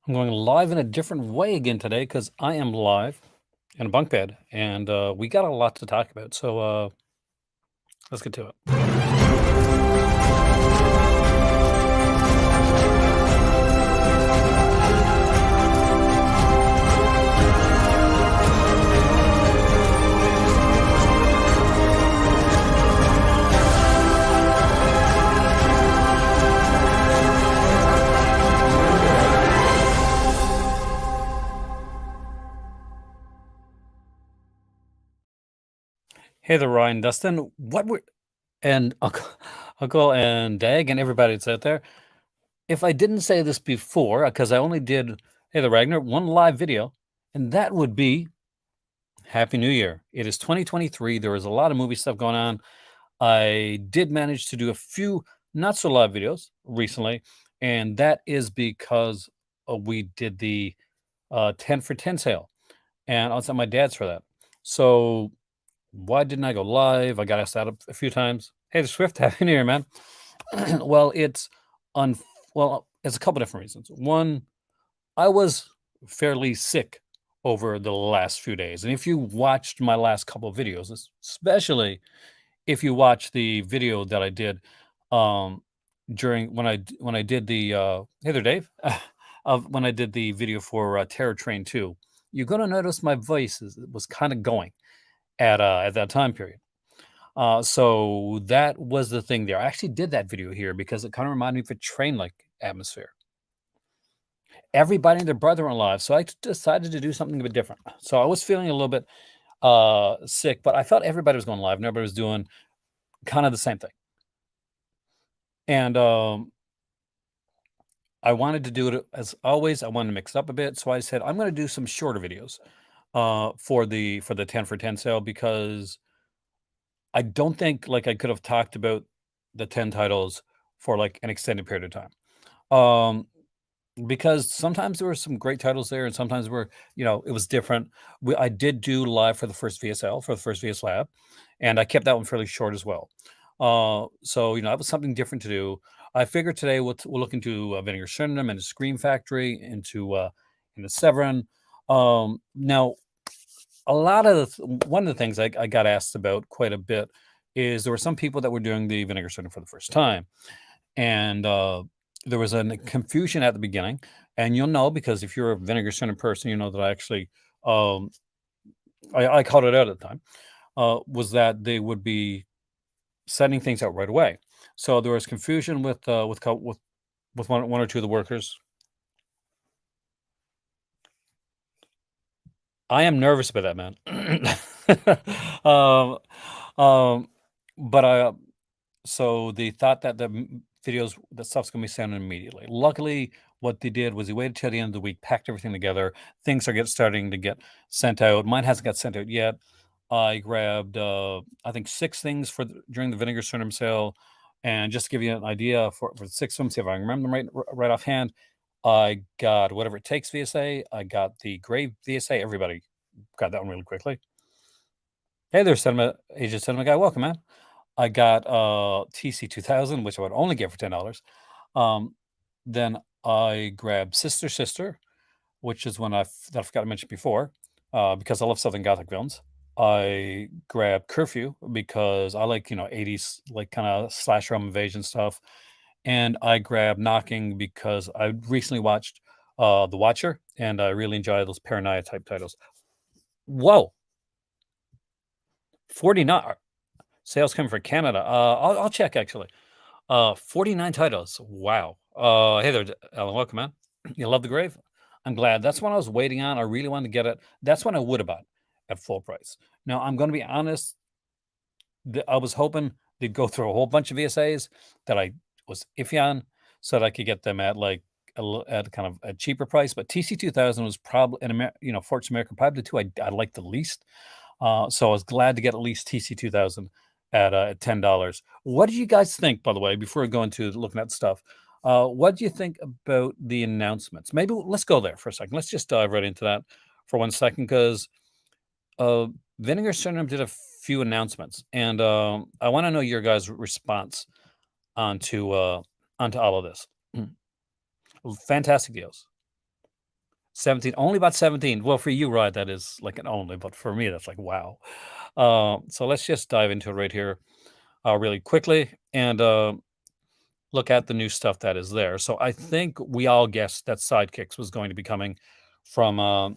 I'm going live in a different way again today because I am live in a bunk bed, and we got a lot to talk about. So let's get to it. Hey there, Ryan, Dustin. What were and Uncle and Dag and everybody that's out there. If I didn't say this before, because I only did, hey there, Ragnar, one live video, and that would be Happy New Year. It is 2023. There is a lot of movie stuff going on. I did manage to do a few not so live videos recently, and that is because we did the 10 for 10 sale, and I was at my dad's for that. So why didn't I go live? I got asked that a few times. Hey, the Swift, happy New Year, man. well, it's un well, it's a couple different reasons. One, I was fairly sick over the last few days, and if you watched my last couple of videos, especially if you watch the video that I did um, during when I did the hey there, Dave, of when I did the video for Terror Train 2, you're gonna notice my voice was kind of going at that time period. So that was the thing there. I actually did that video here because it kind of reminded me of a train-like atmosphere. Everybody and their brother were alive, so I decided to do something a bit different. So I was feeling a little bit sick, but I felt everybody was going live and everybody was doing kind of the same thing. And I wanted to do it as always. I wanted to mix it up a bit, so I said I'm going to do some shorter videos for the 10 for 10 sale because I don't think like I could have talked about the 10 titles for like an extended period of time. Um, because sometimes there were some great titles there and sometimes were, it was different. I did do live for the first VSL, for the first VS Lab, and I kept that one fairly short as well. So, that was something different to do. I figured today we'll look into Vinegar Syndrome and Scream Factory, into Severin. Now, a lot of one of the things I got asked about quite a bit is there were some people that were doing the Vinegar Syndrome for the first time, and there was a confusion at the beginning. And you'll know because if you're a Vinegar Syndrome person, you know that I actually I called it out at the time. Was that they would be sending things out right away. So there was confusion with one or two of the workers. I am nervous about that, man. um, um, but so they thought that the stuff's gonna be sent immediately. Luckily, what they did was they waited till the end of the week, packed everything together. Things are starting to get sent out. Mine hasn't got sent out yet. I grabbed, I think 6 things during the Vinegar Syndrome sale, and just to give you an idea for the 6 of them, see if I can remember them right offhand, I got Whatever It Takes VSA, I got the Grave VSA, everybody got that one really quickly. Hey there, Agent Cinema Guy, welcome, man. I got, TC2000, which I would only get for $10. Then I grabbed Sister Sister, which is one that I forgot to mention before, because I love Southern Gothic films. I grabbed Curfew because I like, 80s, like, kinda slasher home invasion stuff, and I grabbed Knocking because I recently watched, The Watcher, and I really enjoy those paranoia type titles. Whoa! 49 sales coming for Canada. I'll check actually. 49 titles. Wow. Hey there, Alan. Welcome, man. You love The Grave? I'm glad. That's one I was waiting on. I really wanted to get it. That's when I would have bought at full price. Now, I'm going to be honest. I was hoping they'd go through a whole bunch of VSAs that I was iffy on so that I could get them at like at kind of a cheaper price. But TC2000 was probably, Fortune America, probably the two I liked the least. So I was glad to get at least TC2000 at $10. What do you guys think, by the way, before we go into looking at stuff? What do you think about the announcements? Maybe let's go there for a second. Let's just dive right into that for 1 second because Vinegar Syndrome did a few announcements, and I want to know your guys' response onto all of this. Fantastic deals. 17, only about 17. Well, for you, right, that is like an only, but for me, that's like, wow. So let's just dive into it right here, really quickly, and look at the new stuff that is there. So I think we all guessed that Sidekicks was going to be coming from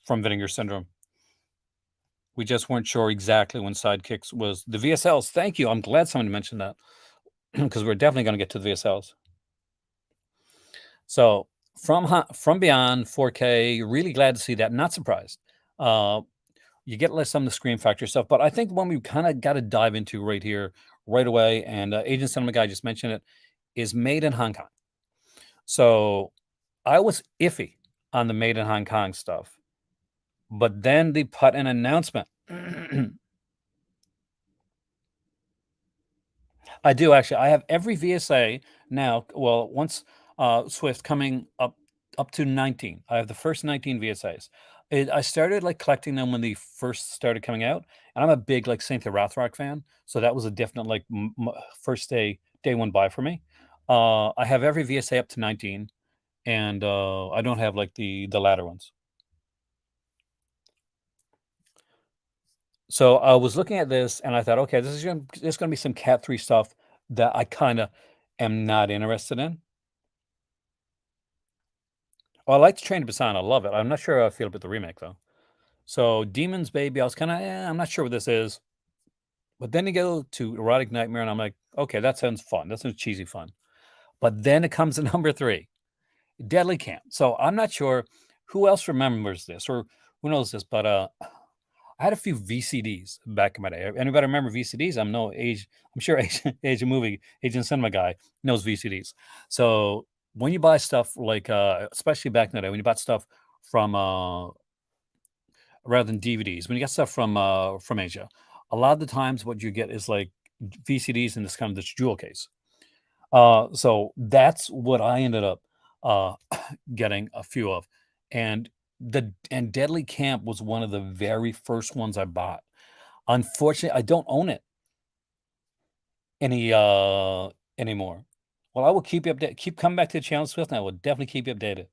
Vinegar Syndrome. We just weren't sure exactly when Sidekicks was the VSLs. Thank you. I'm glad someone mentioned that because we're definitely going to get to the VSLs. So from Beyond 4K, really glad to see that. Not surprised. You get like some of the Scream Factory stuff, but I think the one we kind of got to dive into right here, right away, and Agent Cinema Guy just mentioned it, is Made in Hong Kong. So I was iffy on the Made in Hong Kong stuff, but then they put an announcement. I do actually. I have every VSA now. Well, once Swift coming up to 19. I have the first 19 VSAs. I started like collecting them when they first started coming out, and I'm a big like Saint Rothrock fan, so that was a definite like first day one buy for me. I have every VSA up to 19, and I don't have like the latter ones. So I was looking at this and I thought, okay, there's gonna be some Cat 3 stuff that I kind of am not interested in. Oh, I like Train to Busan. I love it. I'm not sure how I feel about the remake though. So Demons Baby, I was kind of, I'm not sure what this is. But then you go to Erotic Nightmare, and I'm like, okay, that sounds fun. That sounds cheesy fun. But then it comes to number 3, Deadly Camp. So I'm not sure who else remembers this or who knows this, but I had a few VCDs back in my day. Anybody remember VCDs? I'm no age. I'm sure Asian cinema guy knows VCDs. So when you buy stuff like, especially back in the day, when you bought stuff from rather than DVDs, when you get stuff from Asia, a lot of the times what you get is like VCDs in this kind of this jewel case. So that's what I ended up uh, getting a few of, and Deadly Camp was one of the very first ones I bought. Unfortunately, I don't own it any anymore. Well, I will keep you updated. Keep coming back to the channel, Swift, and I will definitely keep you updated.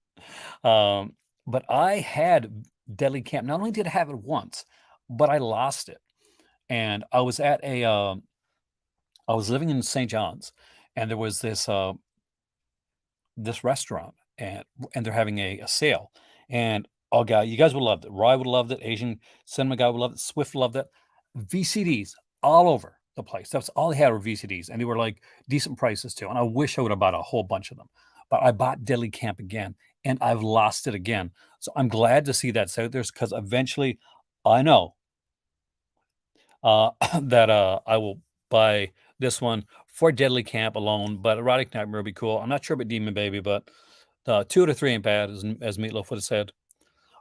But I had Deadly Camp. Not only did I have it once, but I lost it. And I was at I was living in St. John's, and there was this restaurant, and they're having a sale. And oh god, you guys would love it. Rye would have loved it. Asian cinema guy would love it. Swift loved it. VCDs all over the place. That's all they had were VCDs, and they were like decent prices too. And I wish I would have bought a whole bunch of them, but I bought Deadly Camp again, and I've lost it again. So I'm glad to see that's out there because eventually, I know that I will buy this one for Deadly Camp alone. But Erotic Nightmare would be cool. I'm not sure about Demon Baby, but 2 to 3 ain't bad, as Meatloaf would have said.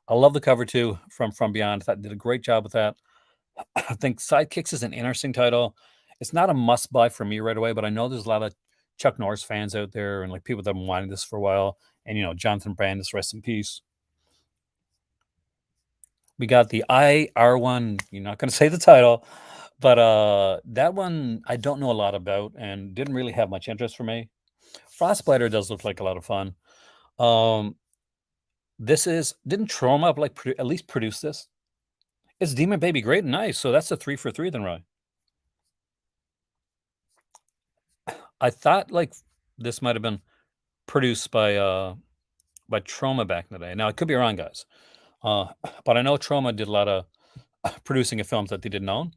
I love the cover too from Beyond. I thought they did a great job with that. I think Sidekicks is an interesting title. It's not a must buy for me right away, but I know there's a lot of Chuck Norris fans out there and like people that have been wanting this for a while. And Jonathan Brandis, rest in peace. We got the IR1. You're not going to say the title, but that one I don't know a lot about and didn't really have much interest for me. Frostbiter does look like a lot of fun. Um, this is didn't Trauma like at least produce this? It's Demon Baby, great and nice. So that's a 3 for 3 then, right? I thought like this might have been produced by Trauma back in the day. Now I could be wrong, guys. But I know Trauma did a lot of producing of films that they didn't own.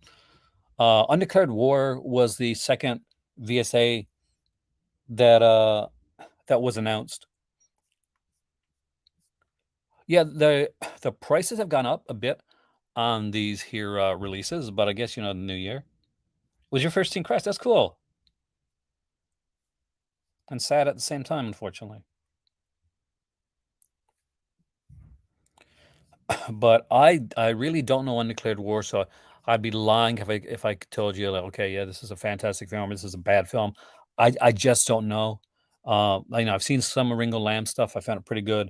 Undeclared War was the second VSA that that was announced. Yeah, the prices have gone up a bit on these here releases, but I guess the new year was your first Team Crest. That's cool and sad at the same time, unfortunately. But I really don't know Undeclared War, so I'd be lying if I told you like, okay, yeah, this is a fantastic film, this is a bad film. I just don't know. I've seen some Ringo Lamb stuff. I found it pretty good.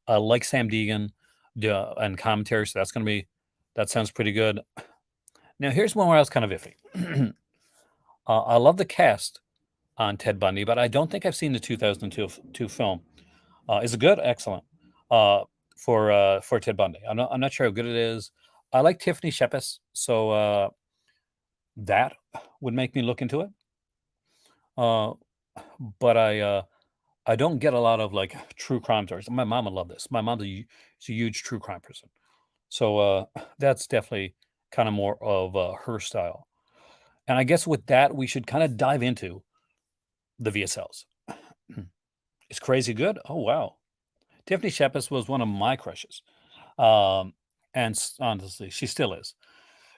I like Sam Deegan and commentary, so that sounds pretty good. Now here's one where I was kind of iffy. I love the cast on Ted Bundy, but I don't think I've seen the 2002 film. Is it good? Excellent. uh, for Ted Bundy. I'm not sure how good it is. I like Tiffany Shepis, so that would make me look into it. Uh, but I don't get a lot of like true crime stories. My mom would love this. My mom's she's a huge true crime person, so that's definitely kind of more of her style. And I guess with that, we should kind of dive into the VSLs. Is Crazy good? Oh wow, Tiffany Shepis was one of my crushes, um, and honestly, she still is.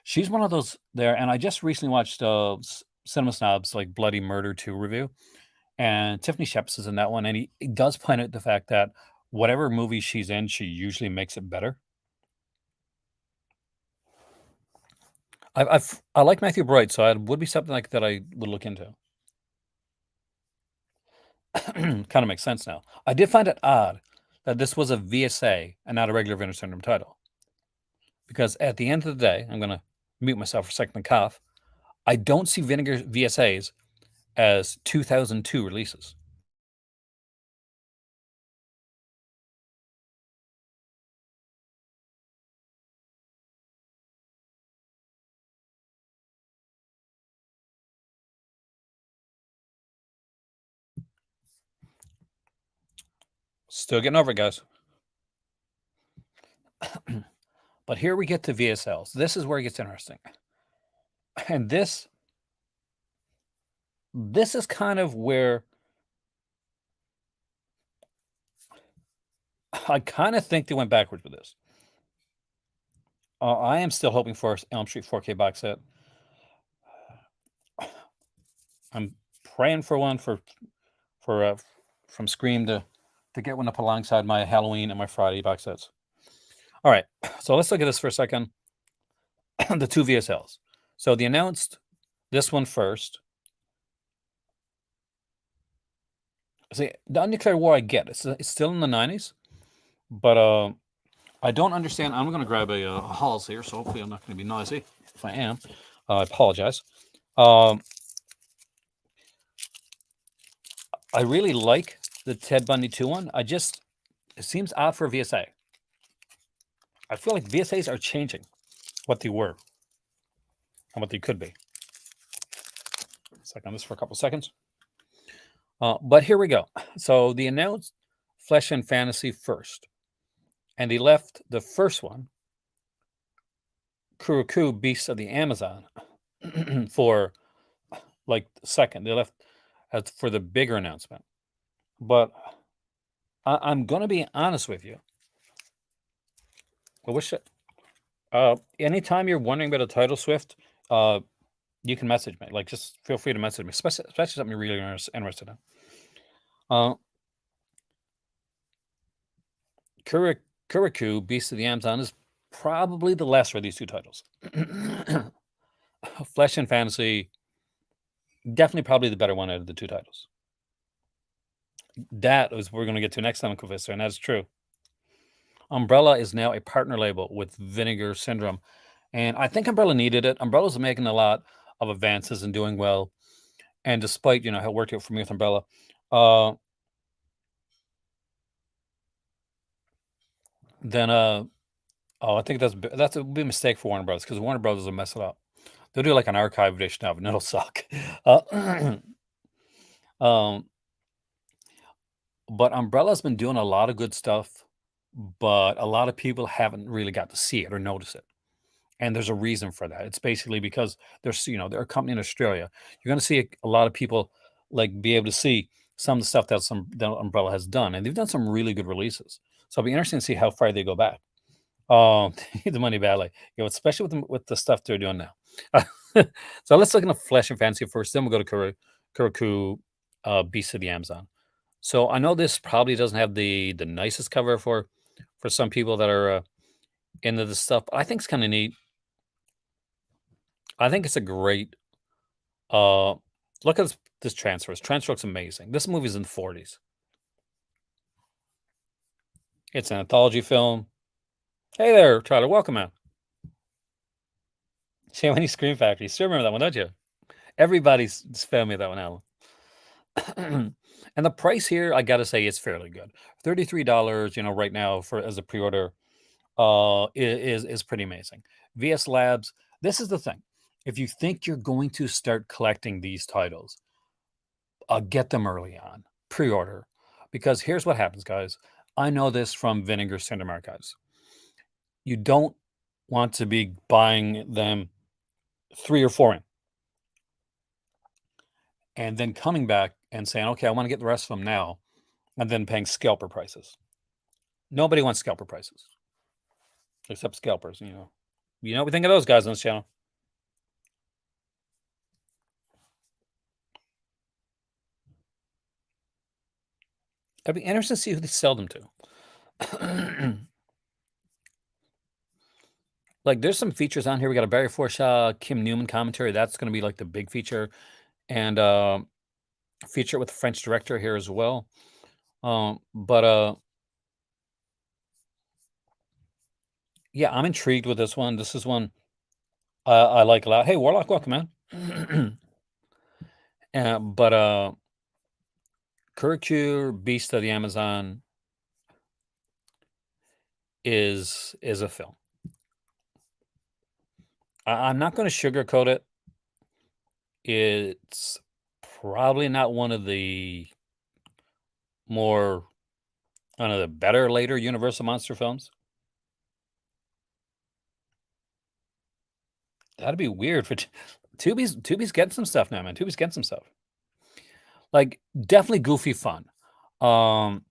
She's one of those there, and I just recently watched Cinema Snob's like Bloody Murder 2 review, and Tiffany Shepis is in that one, and he does point out the fact that whatever movie she's in, she usually makes it better. I like Matthew Bright, so it would be something like that I would look into. Kind of makes sense now. I did find it odd that this was a VSA and not a regular Vinegar Syndrome title, because at the end of the day, I'm going to mute myself for a second and cough. I don't see Vinegar VSAs as 2002 releases. Still getting over it, guys. But here we get to VSLs. This is where it gets interesting. And this is kind of where I kind of think they went backwards with this. I am still hoping for Elm Street 4K box set. I'm praying for one for from Scream to get one up alongside my Halloween and my Friday box sets. All right, so let's look at this for a second. The two VSLs. So they announced this one first. See, the Undeclared War, I get it's still in the 90s, but I don't understand. I'm going to grab a Halls here, so hopefully I'm not going to be noisy. If I am, I apologize. I really like the Ted Bundy 2 one. It seems odd for a VSA. I feel like VSAs are changing what they were and what they could be. Second on this for a couple seconds. But here we go. So they announced Flesh and Fantasy first, and they left the first one, Kuroku Beasts of the Amazon, for like second. They left for the bigger announcement. But I'm going to be honest with you. I wish anytime you're wondering about a title Swift, you can message me. Like, just feel free to message me, especially something you're really interested in. Kuriku, Beast of the Amazon, is probably the lesser of these two titles. Flesh and Fantasy, definitely probably the better one out of the two titles. That is what we're going to get to next time, Confessor, and that's true. Umbrella is now a partner label with Vinegar Syndrome, and I think Umbrella needed it. Umbrella's making a lot of advances and doing well, and despite how it worked out for me with Umbrella, then I think that's a big mistake for Warner Brothers, because Warner Brothers will mess it up. They'll do like an archive edition of it, and it'll suck. Um, but Umbrella's been doing a lot of good stuff, but a lot of people haven't really got to see it or notice it. And there's a reason for that. It's basically because they're a company in Australia. You're going to see a lot of people like be able to see some of the stuff that Umbrella has done, and they've done some really good releases. So it'll be interesting to see how far they go back. The money badly, especially with the stuff they're doing now. So let's look into Flesh and Fantasy first. Then we'll go to Kuroku, Beast of the Amazon. So I know this probably doesn't have the nicest cover for some people that are into this stuff, but I think it's kind of neat. I think it's a great look at this transfer. This transfer looks amazing. This movie's in the 40s. It's an anthology film. Hey there, Tyler. Welcome, man. Shawnee Scream Factory. You still remember that one, don't you? Everybody's filming that one, Alan. And the price here, I gotta say, is fairly good. $33, right now for as a pre-order, is pretty amazing. VS Labs, this is the thing. If you think you're going to start collecting these titles, get them early on, pre-order, because here's what happens, guys. I know this from Vinegar Syndrome Archives. You don't want to be buying them 3 or 4 in, and then coming back and saying, "Okay, I wanna get the rest of them now," and then paying scalper prices. Nobody wants scalper prices, except scalpers, you know? You know what we think of those guys on this channel. I'd be interested to see who they sell them to. Like, there's some features on here. We got a Barry Forshaw, Kim Newman commentary. That's gonna be, like, the big feature, and, feature with the French director here as well. But, yeah, I'm intrigued with this one. This is one I like a lot. Hey, Warlock, welcome, man. But, Kurkur, Beast of the Amazon is a film. I'm not gonna sugarcoat it. It's probably not one of the more one of the better later Universal monster films. That'd be weird for Tubi's getting some stuff now, man. Tubi's getting some stuff. Like, definitely goofy fun. Um,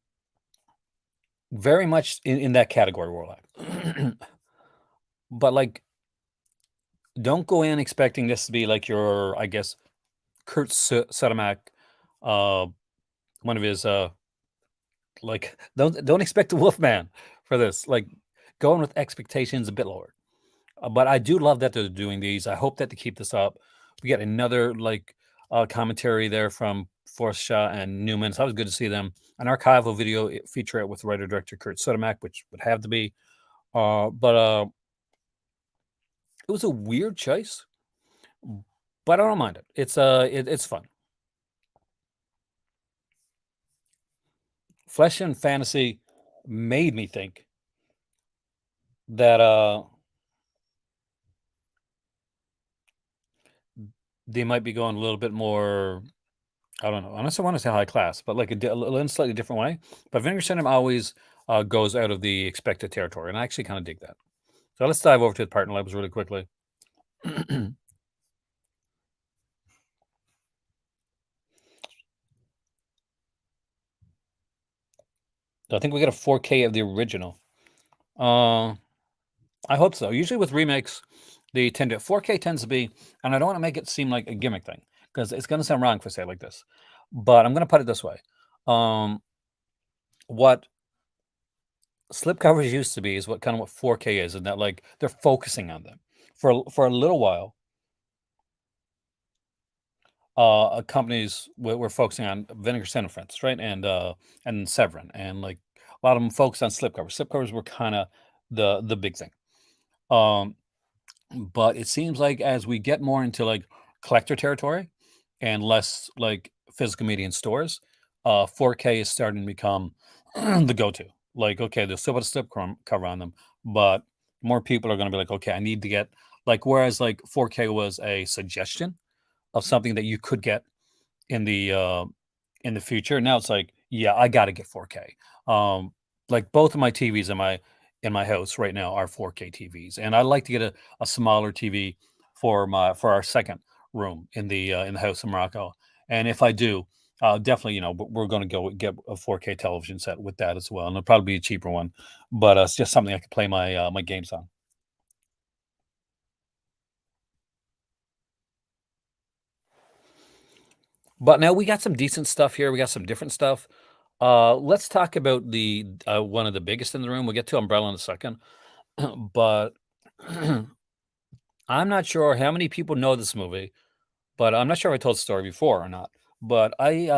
very much in that category, Warlock. But, like, don't go in expecting this to be like your, I guess, Kurt Sudemak, uh, one of his, like, don't expect the Wolfman for this. Like, go in with expectations a bit lower. But I do love that they're doing these. I hope that they keep this up. We get another like commentary there from Forshaw and Newman. So it was good to see them. An archival video feature with writer director Kurt Sudemak, which would have to be. But it was a weird choice, but I don't mind it. It's fun. Flesh and Fantasy made me think that they might be going a little bit more. I don't know. Unless I want to say high class, but like a little in a slightly different way. But Vinegar Syndrome always goes out of the expected territory, and I actually kind of dig that. So let's dive over to the partner labels really quickly. I think we got a 4K of the original. I hope so. Usually with remakes, they tend to 4K tends to be, and I don't want to make it seem like a gimmick thing because it's going to sound wrong if I say it like this. But I'm going to put it this way: what slipcovers used to be is what kind of what 4K is, and that like they're focusing on them for a little while. Companies were focusing on Vinegar Syndrome, for instance, right, and Severin, and like a lot of them focused on slipcovers. Slipcovers were kind of the big thing. Um, But it seems like as we get more into, like, collector territory and less, like, physical media in stores, 4K is starting to become the go-to. Like, okay, there's still put a slip cover on them, but more people are gonna be like, "Okay, I need to get" like, whereas, like, 4K was a suggestion of something that you could get in the future. Now it's like, yeah, I gotta get 4K. Like both of my TVs in my house right now are 4K TVs, and I like to get a smaller TV for our second room in the house in Morocco. And if I do, definitely, we're going to go get a 4K television set with that as well, and it'll probably be a cheaper one, but it's just something I can play my games on. But now we got some decent stuff here. We got some different stuff. Let's talk about the one of the biggest in the room. We'll get to Umbrella in a second, but I'm not sure how many people know this movie. But I'm not sure if I told the story before or not. But me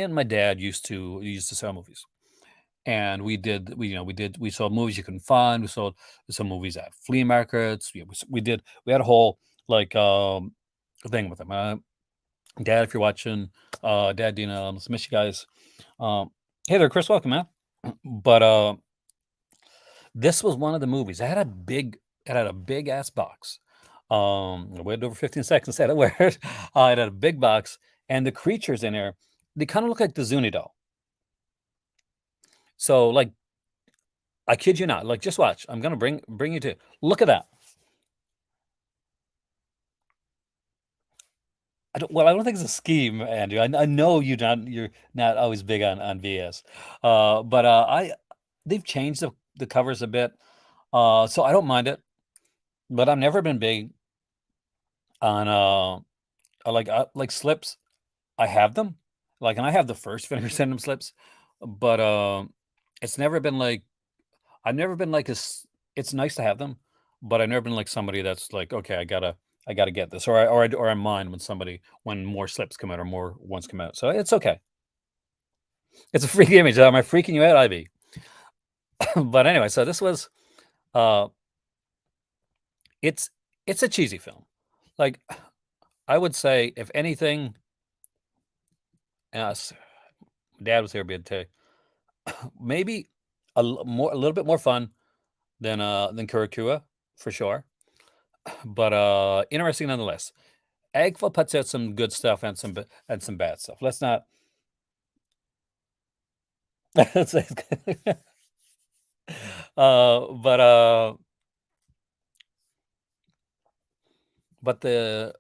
and my dad used to sell movies, and we sold movies you couldn't find. We sold some movies at flea markets. We had a whole like thing with them. Dad, if you're watching, Dad, Dina, miss you guys. Um, hey there, Chris. Welcome, man. But this was one of the movies. It had a big ass box. I waited over 15 seconds, said it where it had a big box, and the creatures in there, they kind of look like the Zuni doll. So, like, I kid you not, like, just watch. I'm gonna bring you to look at that. I don't think it's a scheme, Andrew. I know you're not always big on VS, but they've changed the covers a bit, so I don't mind it. But I've never been big on like slips. I have them, like, and I have the first Vinegar Syndrome slips, but it's never been like I've never been like this. It's nice to have them, but I've never been like somebody that's like, okay, I gotta get this, or I mind when more slips come out or more ones come out. So it's okay. It's a freak image. Am I freaking you out, Ivy? But anyway, so this was uh, it's it's a cheesy film. Like, I would say, if anything, s- Dad was here, be too. Maybe a little bit more fun than Kurakua for sure, but interesting nonetheless. Agfa puts out some good stuff and some bad stuff. Let's not. let's say but the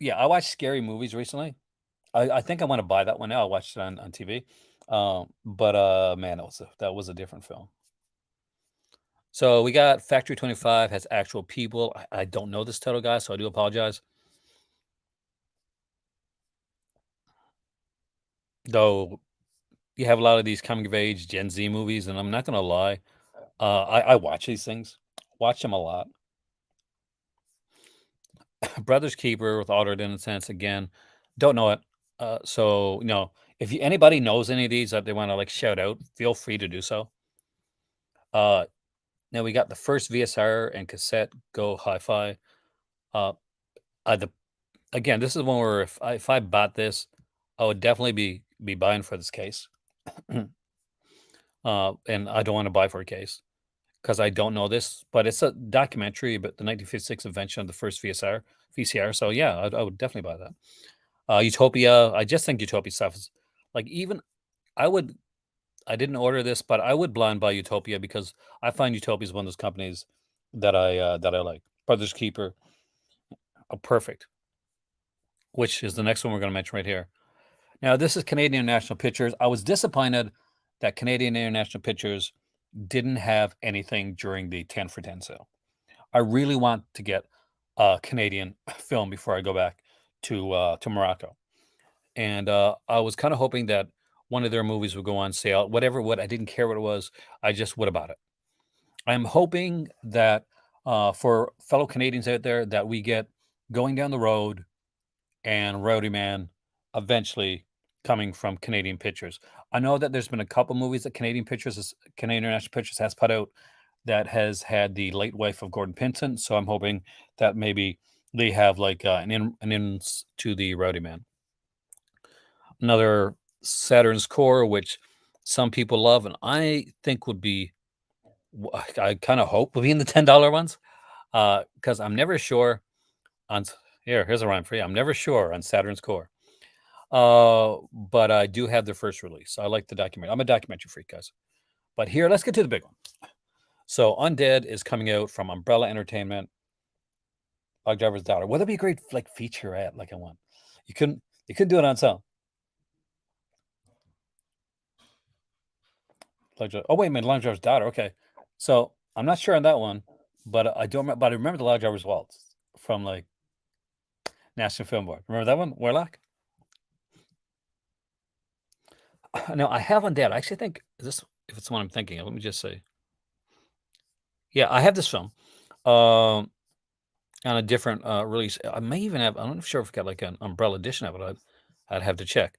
yeah, I watched scary movies recently. I think I want to buy that one now. I watched it on TV. But man, that was a different film. So we got Factory 25 has actual people. I don't know this title, guy, so I do apologize. Though you have a lot of these coming of age Gen Z movies, and I'm not gonna lie, I watch these things, watch them a lot. Brothers Keeper with Altered Innocence again, don't know it. So if anybody knows any of these that they want to like shout out, feel free to do so. Uh, Now we got the first VSR and cassette Go Hi-Fi. Uh, the Again, this is one where if I bought this, I would definitely be buying for this case. And I don't want to buy for a case because I don't know this, but it's a documentary about the 1956 invention of the first VCR. So yeah, I would definitely buy that. Utopia, I just think Utopia stuff is like even I would I didn't order this, but I would blind buy Utopia because I find Utopia is one of those companies that I like. Brothers Keeper, perfect, which is the next one we're going to mention right here. Now, this is Canadian International Pictures. I was disappointed that Canadian International Pictures didn't have anything during the 10 for 10 sale. I really want to get a Canadian film before I go back to Morocco. And I was kind of hoping that one of their movies would go on sale. What I didn't care what it was. I just would about it. I'm hoping that for fellow Canadians out there that we get Going Down the Road and Rowdy Man eventually coming from Canadian Pictures. I know that there's been a couple movies that Canadian International Pictures has put out that has had the late wife of Gordon Pinton. So I'm hoping that maybe they have like an in to the Rowdy Man. Another Saturn's Core, which some people love, and I think would be, I kind of hope will be in the $10 ones, because I'm never sure on. Here's a rhyme for you. I'm never sure on Saturn's Core. But I do have their first release. I like the documentary. I'm a documentary freak, guys. But here, let's get to the big one. So, Undead is coming out from Umbrella Entertainment. Dog Driver's Daughter. Would that be a great like featurette like I want? You couldn't do it on its own. Oh wait a minute, Long Driver's Daughter. Okay, so I'm not sure on that one, but I don't. But I remember the Long Driver's Waltz from like National Film Board. Remember that one, Warlock? No, I have Undead. I actually think is this if it's the one I'm thinking of. Let me just say. Yeah, I have this film. Um, on a different release. I may even have. I'm not sure if I got like an umbrella edition of it. I'd have to check.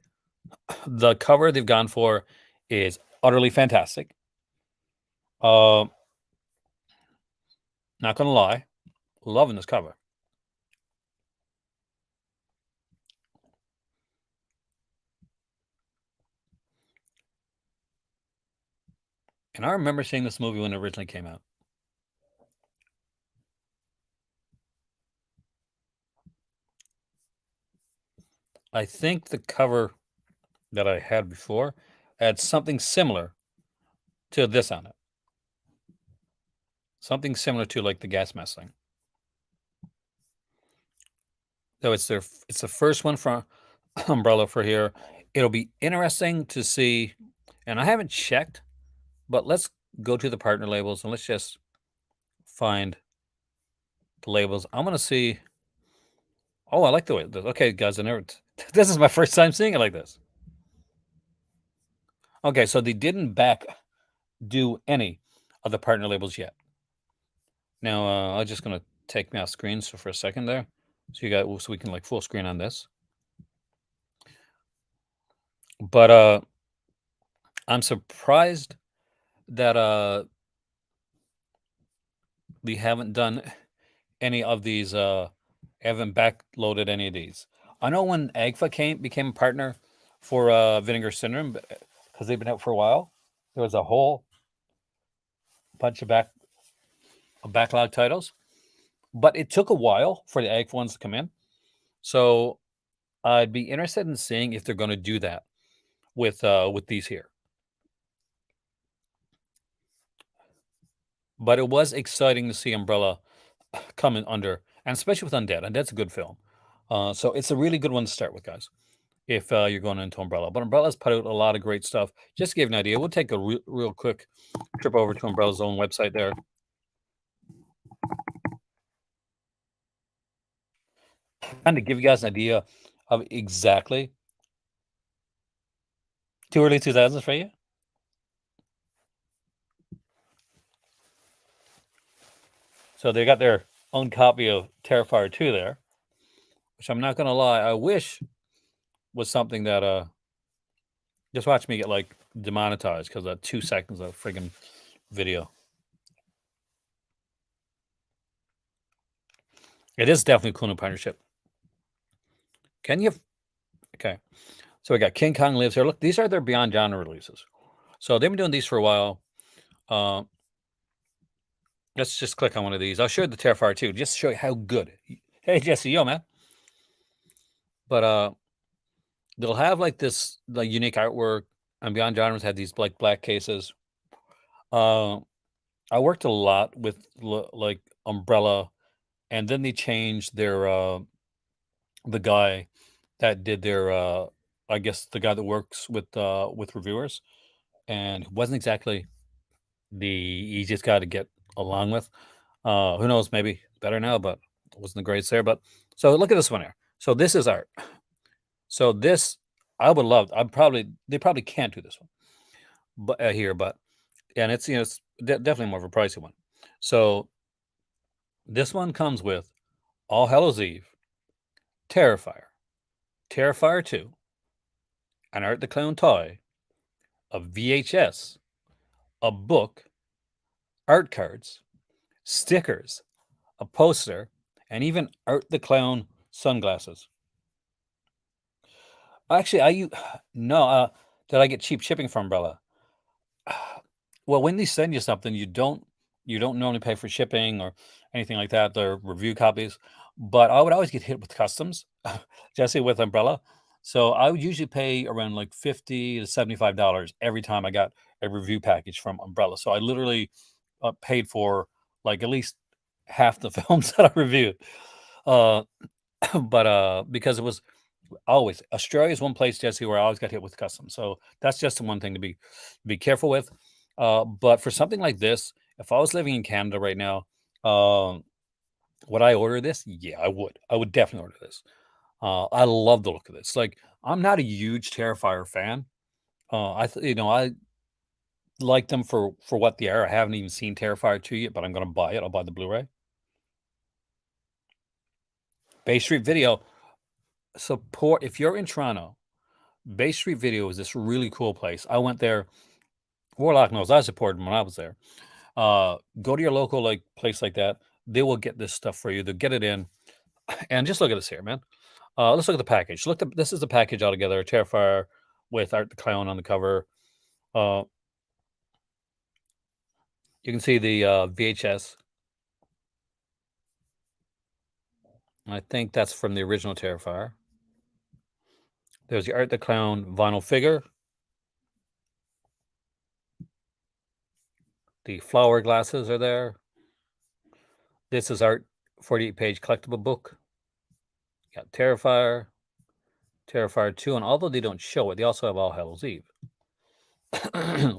The cover they've gone for is utterly fantastic. Uh, Not gonna lie, loving this cover. And I remember seeing this movie when it originally came out. I think the cover that I had before had something similar to this on it. Something similar to like the gas mask thing. So it's the first one from Umbrella for here. It'll be interesting to see, and I haven't checked, but let's go to the partner labels and let's just find the labels. I'm gonna see. Oh, I like the way this. Okay, guys, I never. This is my first time seeing it like this. Okay, so they didn't back do any of the partner labels yet. Now, I'm just gonna take me off screen so for a second there, so you got so we can like full screen on this. But I'm surprised that we haven't done any of these. Haven't backloaded any of these. I know when Agfa became a partner for Vinegar Syndrome, because they've been out for a while. There was a whole bunch of backlog titles, but it took a while for the Agfa ones to come in. So I'd be interested in seeing if they're going to do that with these here. But it was exciting to see Umbrella coming under, and especially with Undead. Undead's a good film. So it's a really good one to start with, guys, if you're going into Umbrella. But Umbrella's put out a lot of great stuff. Just to give you an idea, we'll take a real quick trip over to Umbrella's own website there. And to give you guys an idea of exactly too early 2000s for you. So they got their own copy of Terrifier 2 there, which I'm not going to lie, I wish was something that just watch me get like demonetized because of 2 seconds of friggin' video. It is definitely a cool new partnership. Can you? Okay. So we got King Kong Lives here. Look, these are their Beyond Genre releases. So they've been doing these for a while. Let's just click on one of these. I'll show you the Terrifier 2, just to show you how good. Hey, Jesse, yo, man. But they'll have like this like unique artwork. And Beyond Genres had these like black cases. I worked a lot with like Umbrella, and then they changed their the guy that did their I guess the guy that works with reviewers, and wasn't exactly the easiest guy to get along with. Who knows, maybe better now, but it wasn't the greatest there. But so look at this one here. So this is art. So this I would love. They probably can't do this one, but here, but and it's it's definitely more of a pricey one. So this one comes with All Hallows Eve, Terrifier, Terrifier 2, an Art the Clown toy, a VHS, a book, art cards, stickers, a poster, and even Art the Clown sunglasses. Actually, no, did I get cheap shipping from Umbrella? Well, when they send you something, you don't normally pay for shipping or anything like that. They're review copies, but I would always get hit with customs, Jesse, with Umbrella. So I would usually pay around like $50 to $75 every time I got a review package from Umbrella. So I literally paid for like at least half the films that I reviewed. Uh, but because it was always Australia is one place, Jesse, where I always got hit with customs. So that's just the one thing to be careful with. But for something like this, if I was living in Canada right now, would I order this? Yeah, I would. I would definitely order this. I love the look of this. Like, I'm not a huge Terrifier fan. I like them for what they are. I haven't even seen Terrifier 2 yet, but I'm gonna buy it. I'll buy the Blu-ray. Bay Street Video support. If you're in Toronto, Bay Street Video is this really cool place. I went there. Warlock knows I supported them when I was there. Go to your local like place like that. They will get this stuff for you. They'll get it in. And just look at this here, man. Let's look at the package. This is the package altogether. Terrifier with Art the Clown on the cover. Uh, You can see the VHS. I think that's from the original Terrifier. There's the Art the Clown vinyl figure. The flower glasses are there. This is Art 48-page collectible book. Got Terrifier, Terrifier 2, and although they don't show it, they also have All Hallows Eve,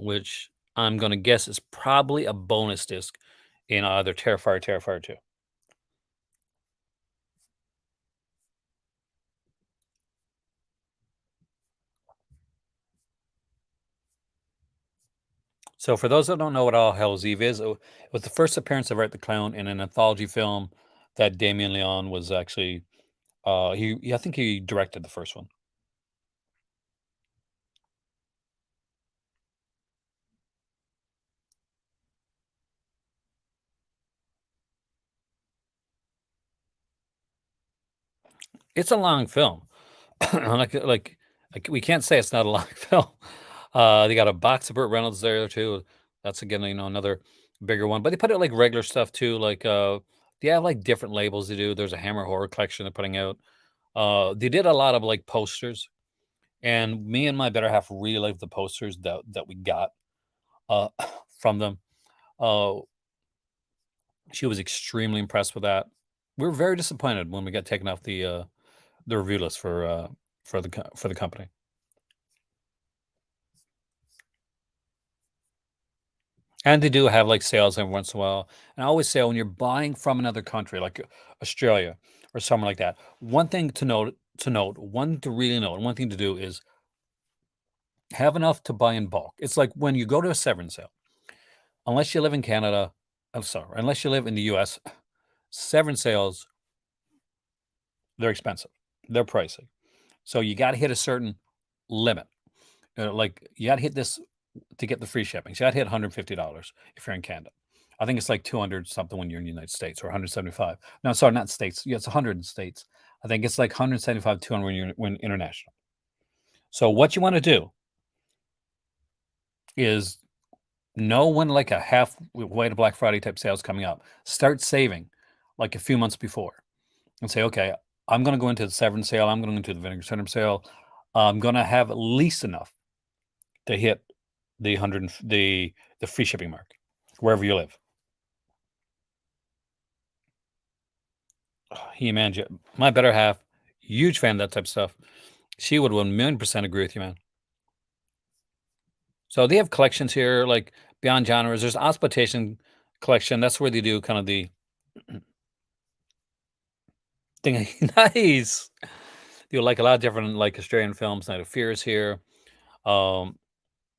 which I'm going to guess is probably a bonus disc in either Terrifier or Terrifier 2. So for those that don't know what All Hallows Eve is, it was the first appearance of Art the Clown in an anthology film that Damien Leone was actually, I think he directed the first one. It's a long film. like we can't say it's not a long film. They got a box of Burt Reynolds there too. That's again, another bigger one. But they put out like regular stuff too. Like they have like different labels they do. There's a Hammer Horror collection they're putting out. They did a lot of like posters, and me and my better half really liked the posters that we got uh from them. Uh she was extremely impressed with that. We were very disappointed when we got taken off the review list for the company. And they do have like sales every once in a while. And I always say when you're buying from another country, like Australia or somewhere like that, one thing one to really note, and one thing to do is have enough to buy in bulk. It's like when you go to a severance sale, unless you live in Canada, I'm sorry, unless you live in the US, severance sales, they're expensive. They're pricey. So you got to hit a certain limit. Like you got to hit this to get the free shipping. So I'd hit $150 if you're in Canada. I think it's like 200 something when you're in the United States, or 175. No, sorry, not states. Yeah, it's 100 in states. I think it's like 175, 200 when international. So what you want to do is know when like a halfway to Black Friday type sales coming up. Start saving like a few months before and say, okay, I'm going to go into the severance sale. I'm going to go into the Vinegar Syndrome sale. I'm going to have at least enough to hit the the free shipping mark wherever you live. He-Man, my better half, huge fan of that type of stuff. She would 1,000,000% agree with you, man. So they have collections here, like beyond genres. There's Osploitation collection. That's where they do kind of the thing. Nice. You like a lot of different like Australian films. Night of Fear is here. Um,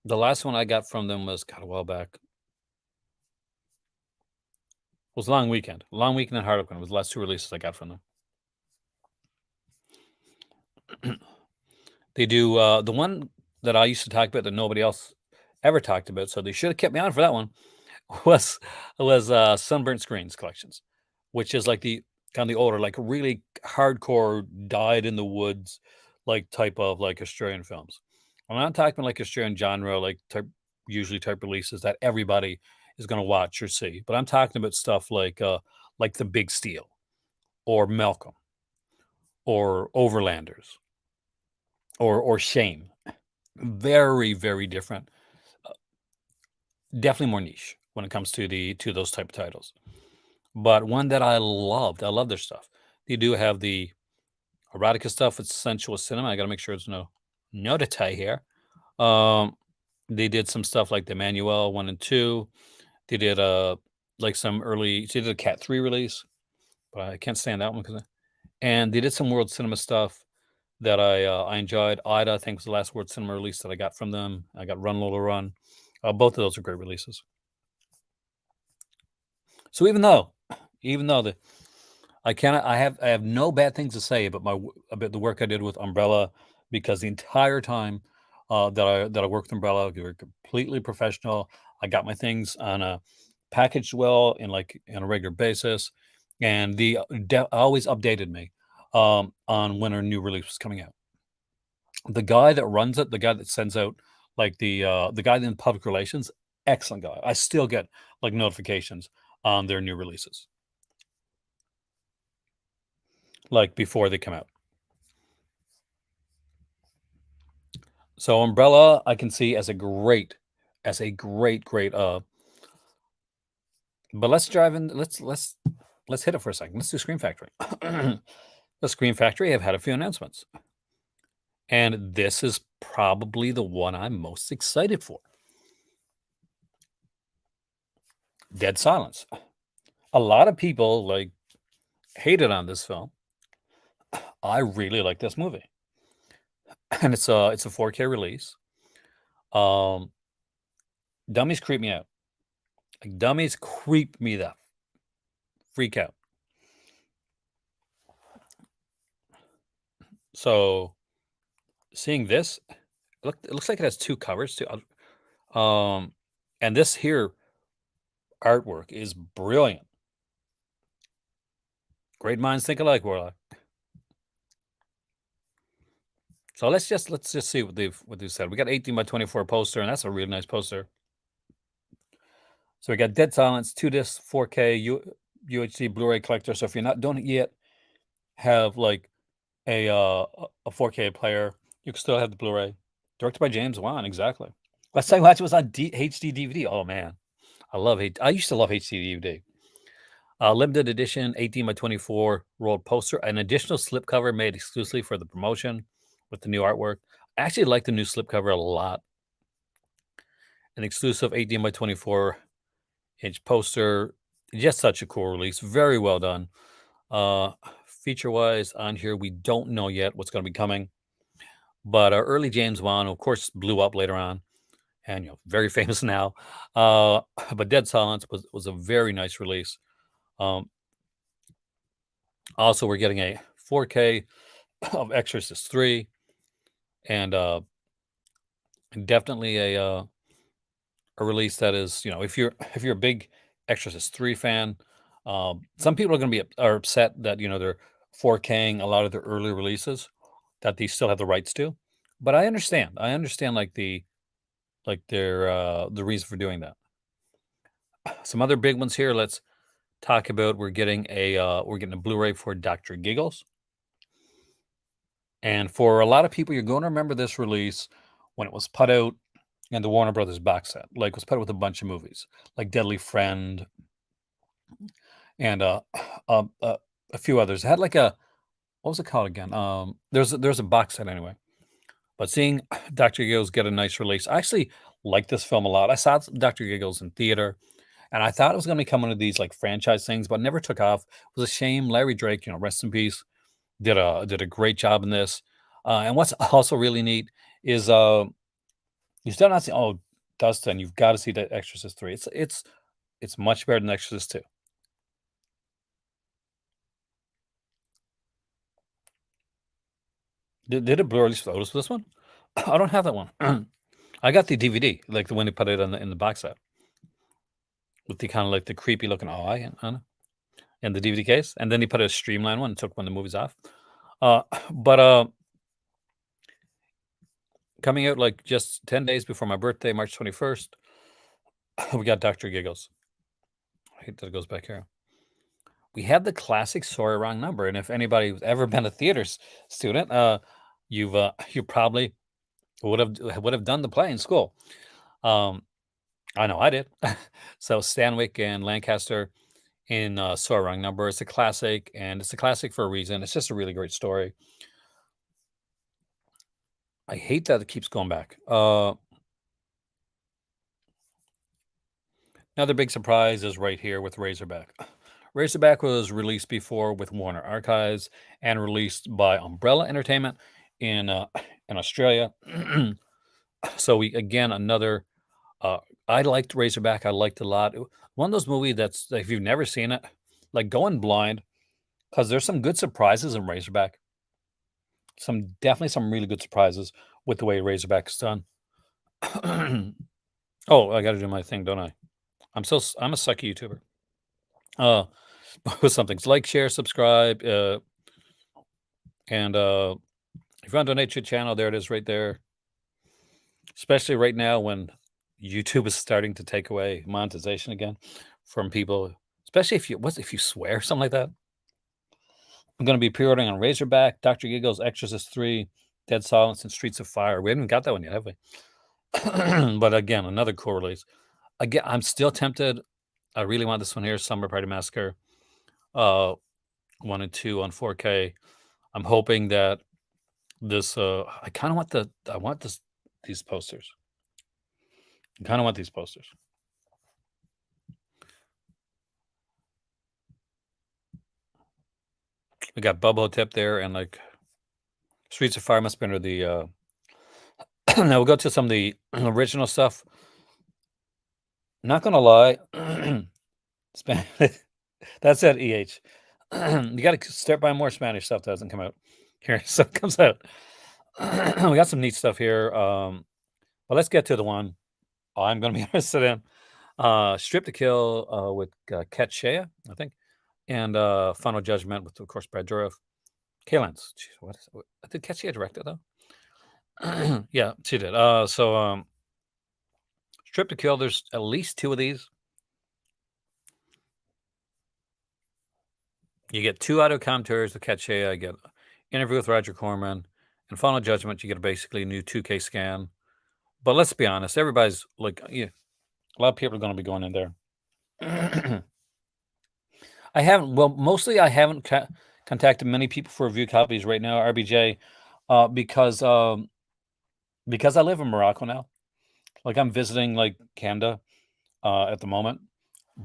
the last one I got from them was a while back. Was Long Weekend. Long Weekend and Harlequin was the last two releases I got from them. They do the one that I used to talk about that nobody else ever talked about, so they should have kept me on for that one. Was Sunburnt Screens collections, which is like the kind of the older, like really hardcore, died in the woods, like type of like Australian films. I'm not talking like Australian genre, like usually type releases that everybody is going to watch or see, but I'm talking about stuff like The Big Steel or Malcolm or Overlanders or Shame. Very, very different. Definitely more niche when it comes to those type of titles. But one that I loved, I love their stuff. They do have the erotica stuff with sensuous cinema. I got to make sure there's no nudity here. They did some stuff like the Manuel 1 and 2. They did like some early. They did a Cat 3 release, but I can't stand that one and they did some world cinema stuff that I enjoyed. Ida, I think, was the last world cinema release that I got from them. I got Run Lola Run. Both of those are great releases. So even though the I have no bad things to say about the work I did with Umbrella, because the entire time that I worked with Umbrella, they were completely professional. I got my things on a packaged well in a regular basis, and they always updated me on when a new release was coming out. The guy that runs it, the guy that sends out like the guy in public relations, excellent guy. I still get like notifications on their new releases, like before they come out. So Umbrella, I can see as a great. But let's drive in. Let's hit it for a second. Let's do Scream Factory. The Scream Factory have had a few announcements, and this is probably the one I'm most excited for. Dead Silence. A lot of people like hated on this film. I really like this movie, and it's a 4K release. Um, Dummies creep me out. Like dummies creep me the freak out. So seeing this, it looks like it has two covers too. Um, and this here artwork is brilliant. Great minds think alike, Warlock. So let's just see what they've said. We got 18 by 24 poster, and that's a really nice poster. So we got Dead Silence, 2 disc, 4K UHD Blu-ray collector. So if you're not don't yet have like a 4K player, you can still have the Blu-ray. Directed by James Wan, exactly. Last time I watched it was on HD DVD. Oh man, I used to love HD DVD. Limited edition 18 by 24 rolled poster, an additional slipcover made exclusively for the promotion with the new artwork. I actually like the new slipcover a lot. An exclusive 18 by 24-inch poster. Just such a cool release. Very well done. Feature-wise on here, we don't know yet what's going to be coming. But our early James Wan, of course, blew up later on, and very famous now. But Dead Silence was a very nice release. Also, we're getting a 4K of Exorcist 3, and definitely a release that is, if you're a big Exorcist 3 fan, some people are upset that they're 4King a lot of their early releases that they still have the rights to, but I understand. I understand the reason for doing that. Some other big ones here. Let's talk about. We're getting a Blu-ray for Dr. Giggles. And for a lot of people, you're going to remember this release when it was put out in the Warner Brothers box set. Like, it was put out with a bunch of movies, like Deadly Friend and a few others. It had like what was it called again? There's a box set anyway. But seeing Dr. Giggles get a nice release, I actually like this film a lot. I saw Dr. Giggles in theater, and I thought it was going to become one of these like franchise things, but it never took off. It was a shame. Larry Drake, rest in peace, did a great job in this. And what's also really neat is you still not see. Oh, Dustin, you've got to see that Exorcist 3. It's much better than Exorcist 2. Did it blur release photos for this one? I don't have that one. I got the DVD, like the one they put it in the box set with the kind of like the creepy looking eye on it in the DVD case, and then he put a streamline one and took one of the movies off. But coming out like just 10 days before my birthday, March 21st, we got Dr. Giggles. I hate that it goes back here. We had the classic "Sorry Wrong Number," and if anybody's ever been a theater student, you probably would have done the play in school. I know I did. So Stanwyck and Lancaster in "Sorry Wrong Number." It's a classic, and it's a classic for a reason. It's just a really great story. I hate that it keeps going back. Another big surprise is right here with Razorback. Razorback was released before with Warner Archives and released by Umbrella Entertainment in in Australia. So we again another. I liked Razorback. I liked it a lot. One of those movies that's like, if you've never seen it, like going blind, because there's some good surprises in Razorback. Definitely some really good surprises with the way Razorback is done. Oh, I got to do my thing, don't I? I'm a sucky YouTuber. With some things like, share, subscribe, and if you want to donate to your channel, there it is right there. Especially right now when YouTube is starting to take away monetization again from people, especially if you swear, something like that. I'm gonna be pre-ordering on Razorback, Dr. Giggles, Exorcist 3, Dead Silence, and Streets of Fire. We haven't got that one yet, have we? But again, another cool release. Again, I'm still tempted. I really want this one here, Summer Party Massacre, uh, 1 and 2 on 4K. I'm hoping that this, I kinda want these posters. I kinda want these posters. We got Bubba Tip there and, like, Streets of Fire must be under the, now we'll go to some of the original stuff. Not gonna lie, Span that's at EH. You gotta start buying more Spanish stuff that doesn't come out here, so it comes out. We got some neat stuff here, but let's get to the one I'm gonna be interested in. Strip to Kill, with, Kat Shea, I think, and, Final Judgment with, of course, Brad Dourif. Kalance, jeez, what is did Kat Shea direct it, though? Yeah, she did. Strip to Kill, there's at least 2 of these. You get 2 audio commentaries with Kat Shea, I get Interview with Roger Corman, and Final Judgment, you get a basically new 2K scan. But let's be honest, everybody's like, yeah, a lot of people are gonna be going in there. Mostly I haven't contacted many people for review copies right now, RBJ, uh, because, um, because I live in Morocco now. Like, I'm visiting, like, Canada, at the moment,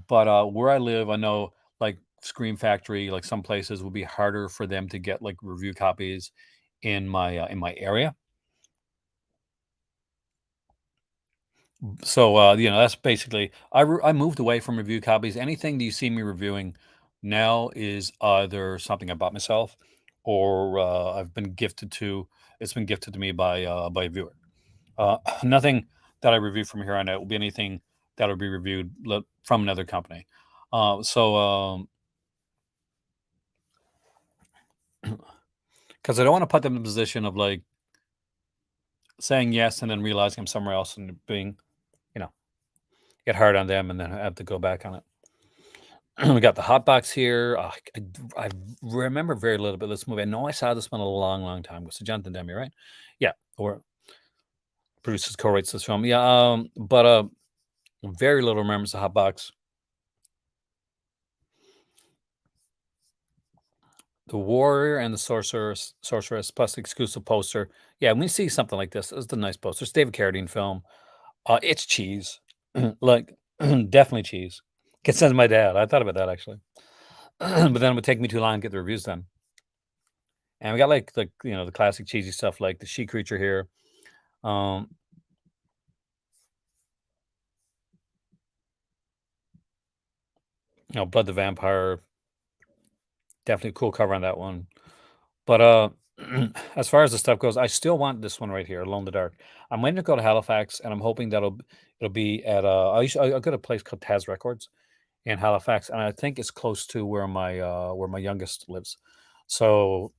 but, where I live, I know, like, Scream Factory, like, some places would be harder for them to get, like, review copies in my area. So, that's basically I moved away from review copies. Anything that you see me reviewing now is either something I bought myself or, it's been gifted to me by a viewer. Nothing that I review from here on out will be anything that'll be reviewed from another company. So, 'cause I don't wanna put them in a position of, like, saying yes and then realizing I'm somewhere else and being, you know, get hard on them and then have to go back on it. We got the hot box here. I remember very little bit of this movie. I know I saw this one a long, long time ago. So Jonathan Demme, right? Yeah, or produces, co-writes this film. Yeah, but very little remembers the hot box. The Warrior and the Sorceress plus the exclusive poster. Yeah, when we see something like this, it's a nice poster. It's a David Carradine film. It's cheese, like definitely cheese. Can send my dad. I thought about that actually, but then it would take me too long to get the reviews done. And we got like the classic cheesy stuff like the she creature here. Um, Blood the Vampire. Definitely a cool cover on that one. But as far as the stuff goes, I still want this one right here, Alone in the Dark. I'm waiting to go to Halifax, and I'm hoping it'll be at I go to a place called Taz Records in Halifax, and I think it's close to where my youngest lives. So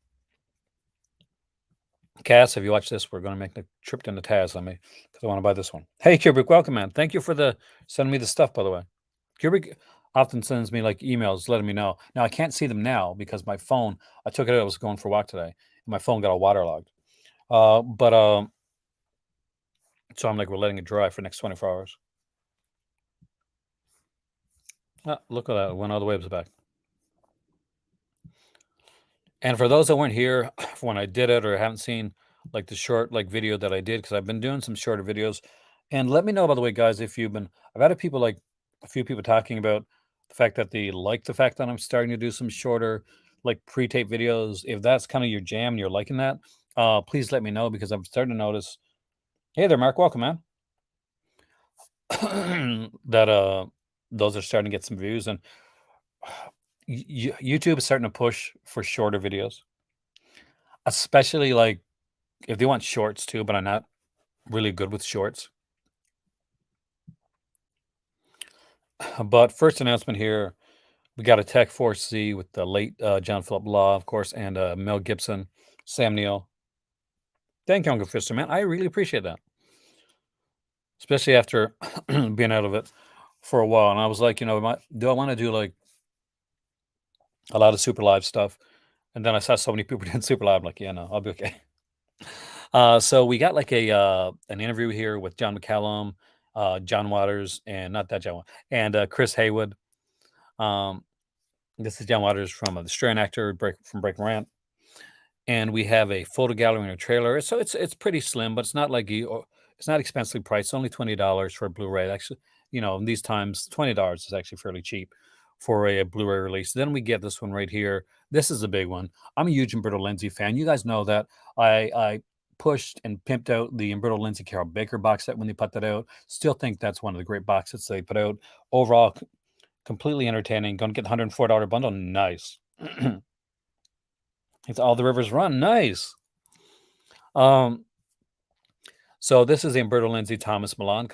Cass, if you watch this, we're gonna make the trip down to Taz on me because I want to buy this one. Hey, Kubrick, welcome, man. Thank you for the sending me the stuff, by the way. Kubrick often sends me like emails letting me know. Now I can't see them now because my phone. I took it out. I was going for a walk today, and my phone got all waterlogged. But so I'm like, we're letting it dry for the next 24 hours. Ah, look at that! It went all the way up the back. And for those that weren't here when I did it or haven't seen like the short like video that I did, because I've been doing some shorter videos. And let me know, by the way, guys, if you've been I've had a few people talking about the fact that they like the fact that I'm starting to do some shorter, like pre-tape videos. If that's kind of your jam and you're liking that, please let me know because I'm starting to notice. Hey there, Mark, welcome, man. That those are starting to get some views and YouTube is starting to push for shorter videos, especially like if they want shorts too, but I'm not really good with shorts. But first announcement here, we got a Tech Force Z with the late John Philip Law, of course, and Mel Gibson, Sam Neill. Thank you, Uncle Fister, man. I really appreciate that. especially after being out of it for a while. And I was like, do I want to do like a lot of super live stuff? And then I saw so many people doing super live. I'm like, yeah, no, I'll be okay. So we got like an interview here with John McCallum, John Waters, and not that John, and Chris Haywood. Um, this is John Waters from the Australian actor from Breaking Rant, and we have a photo gallery and a trailer. So it's pretty slim, but it's not like it's not expensively priced. It's only $20 for a Blu-ray. Actually, in these times, $20 is actually fairly cheap for a Blu-ray release. Then we get this one right here. This is a big one. I'm a huge Umberto Lenzi fan. You guys know that I pushed and pimped out the Umberto Lenzi Carol Baker box set when they put that out. Still think that's one of the great box sets they put out. Overall, completely entertaining. Going to get the $104 bundle. Nice. It's All the Rivers Run. Nice. Um, so this is the Umberto Lenzi Thomas Milan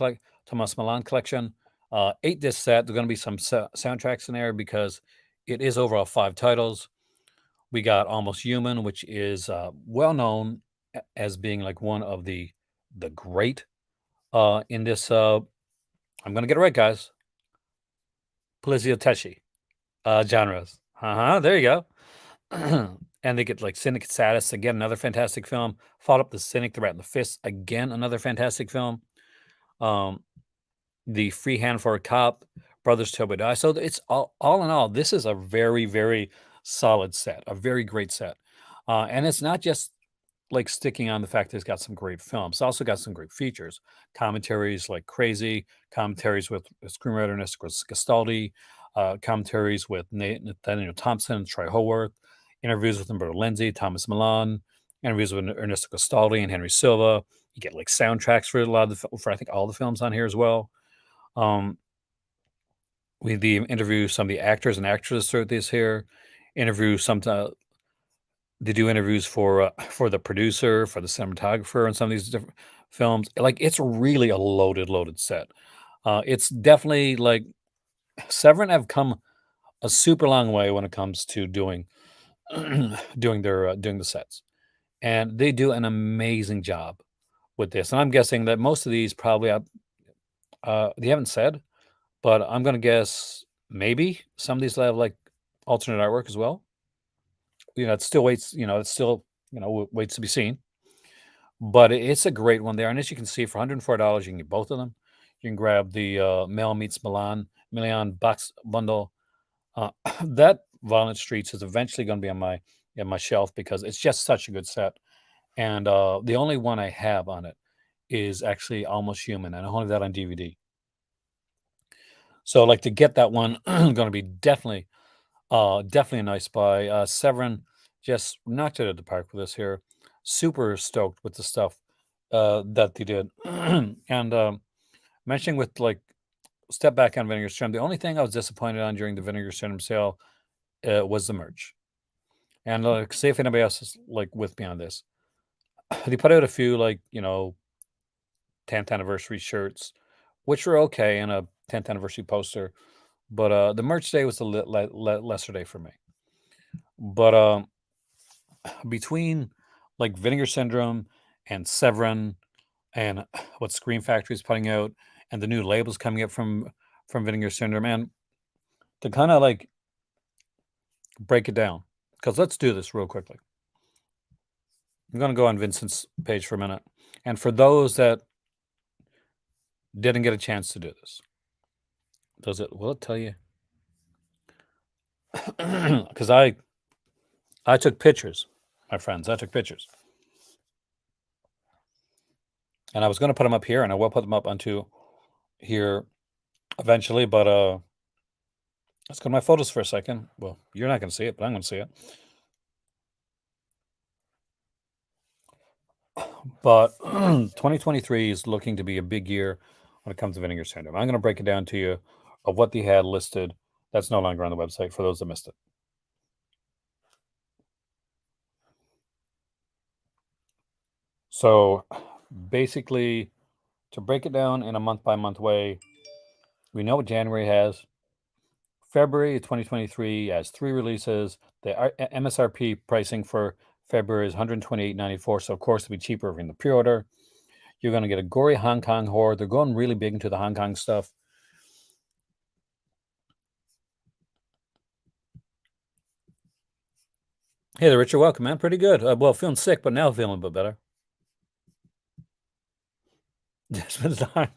collection. 8-disc set. There's going to be some soundtracks in there because it is overall 5 titles. We got Almost Human, which is well known as being like one of the great in this. I'm going to get it right, guys. Poliziotteschi genres. There you go. And they get like Cynic Status, again, another fantastic film. Followed up the Cynic, The Rat and the Fist, again, another fantastic film. The Free Hand for a Cop, Brothers Toby Die. So it's all in all, this is a very, very solid set, a very great set. And it's not just like sticking on the fact that it's got some great films. It's also got some great features, commentaries like Crazy, commentaries with screenwriter Ernesto Gastaldi, commentaries with Nathaniel Thompson and Troy Haworth, interviews with Umberto Lenzi, Thomas Milan, interviews with Ernesto Gastaldi and Henry Silva. You get like soundtracks for a lot of for I think all the films on here as well. We interview some of the actors and actresses throughout this here. Interview sometimes they do interviews for the producer, for the cinematographer, and some of these different films. Like it's really a loaded set. It's definitely like Severin have come a super long way when it comes to doing doing the sets, and they do an amazing job with this. And I'm guessing that most of these probably they haven't said, but I'm gonna guess maybe some of these have like alternate artwork as well. It still waits. It's still waits to be seen. But it's a great one there, and as you can see, for $104, you can get both of them. You can grab the Mel Meets Milan box bundle. That Violent Streets is eventually going to be on my shelf because it's just such a good set. And the only one I have on it is actually Almost Human, and I only have that on DVD. So, like, to get that one, going to be definitely a nice buy. Severin just knocked it at the park with this here. Super stoked with the stuff that they did. And mentioning with like step back on Vinegar Syndrome, the only thing I was disappointed on during the Vinegar Syndrome sale was the merch. And see if anybody else is like with me on this. They put out a few 10th anniversary shirts, which were okay, and a 10th anniversary poster. But the merch day was a lesser day for me. But between like Vinegar Syndrome and Severin and what Scream Factory is putting out and the new labels coming up from Vinegar Syndrome, and to kind of like break it down, because let's do this real quickly. I'm going to go on VinSyn's page for a minute. And for those that didn't get a chance to do this, will it tell you? Because I took pictures, my friends. I took pictures. And I was going to put them up here, and I will put them up onto here eventually, but let's go to my photos for a second. Well, you're not going to see it, but I'm going to see it. But 2023 is looking to be a big year when it comes to Vinegar Syndrome. I'm going to break it down to you of what they had listed that's no longer on the website for those that missed it. So basically, to break it down in a month-by-month way, we know what January has. February 2023 has 3 releases. The MSRP pricing for February is $128.94, so of course it'll be cheaper in the pre-order. You're going to get a gory Hong Kong horror. They're going really big into the Hong Kong stuff. Hey there, Richard. Welcome, man. Pretty good. Well, feeling sick, but now feeling a bit better. It's been time.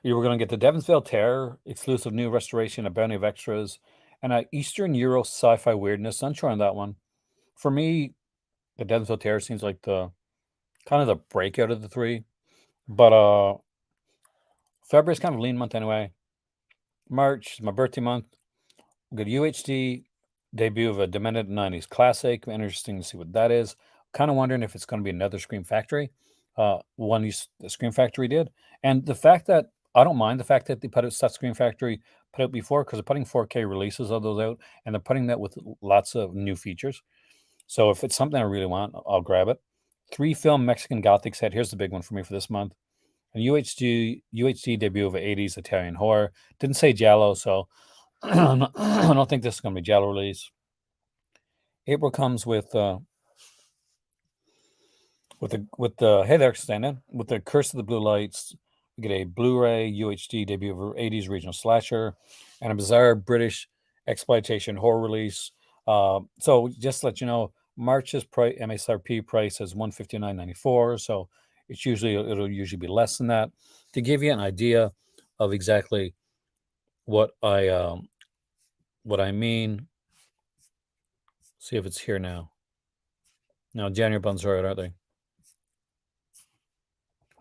You were going to get the Devonsville Terror, exclusive new restoration, a bounty of extras, and a Eastern Euro sci-fi weirdness. Unsure on that one. For me, the Devonsville Terror seems like the kind of the breakout of the three. But February's kind of a lean month anyway. March is my birthday month. We got UHD debut of a Demented 90s classic. Interesting to see what that is. Kind of wondering if it's going to be another Scream Factory. One the Scream Factory did. And the fact that I don't mind the fact that they put out stuff Scream Factory put out before, because they're putting 4K releases of those out, and they're putting that with lots of new features. So if it's something I really want, I'll grab it. 3-film Mexican Gothic set. Here's the big one for me for this month. A UHD debut of an 80s Italian horror. Didn't say Giallo, so I don't think this is going to be Giallo release. April comes with hey there, Stan, with the Curse of the Blue Lights. We get a Blu-ray UHD debut of an 80s regional slasher and a bizarre British exploitation horror release. So just to let you know, March's MSRP price is $159.94. So it'll usually be less than that. To give you an idea of exactly what I mean, see if it's here now. No, January bundles are right, aren't they?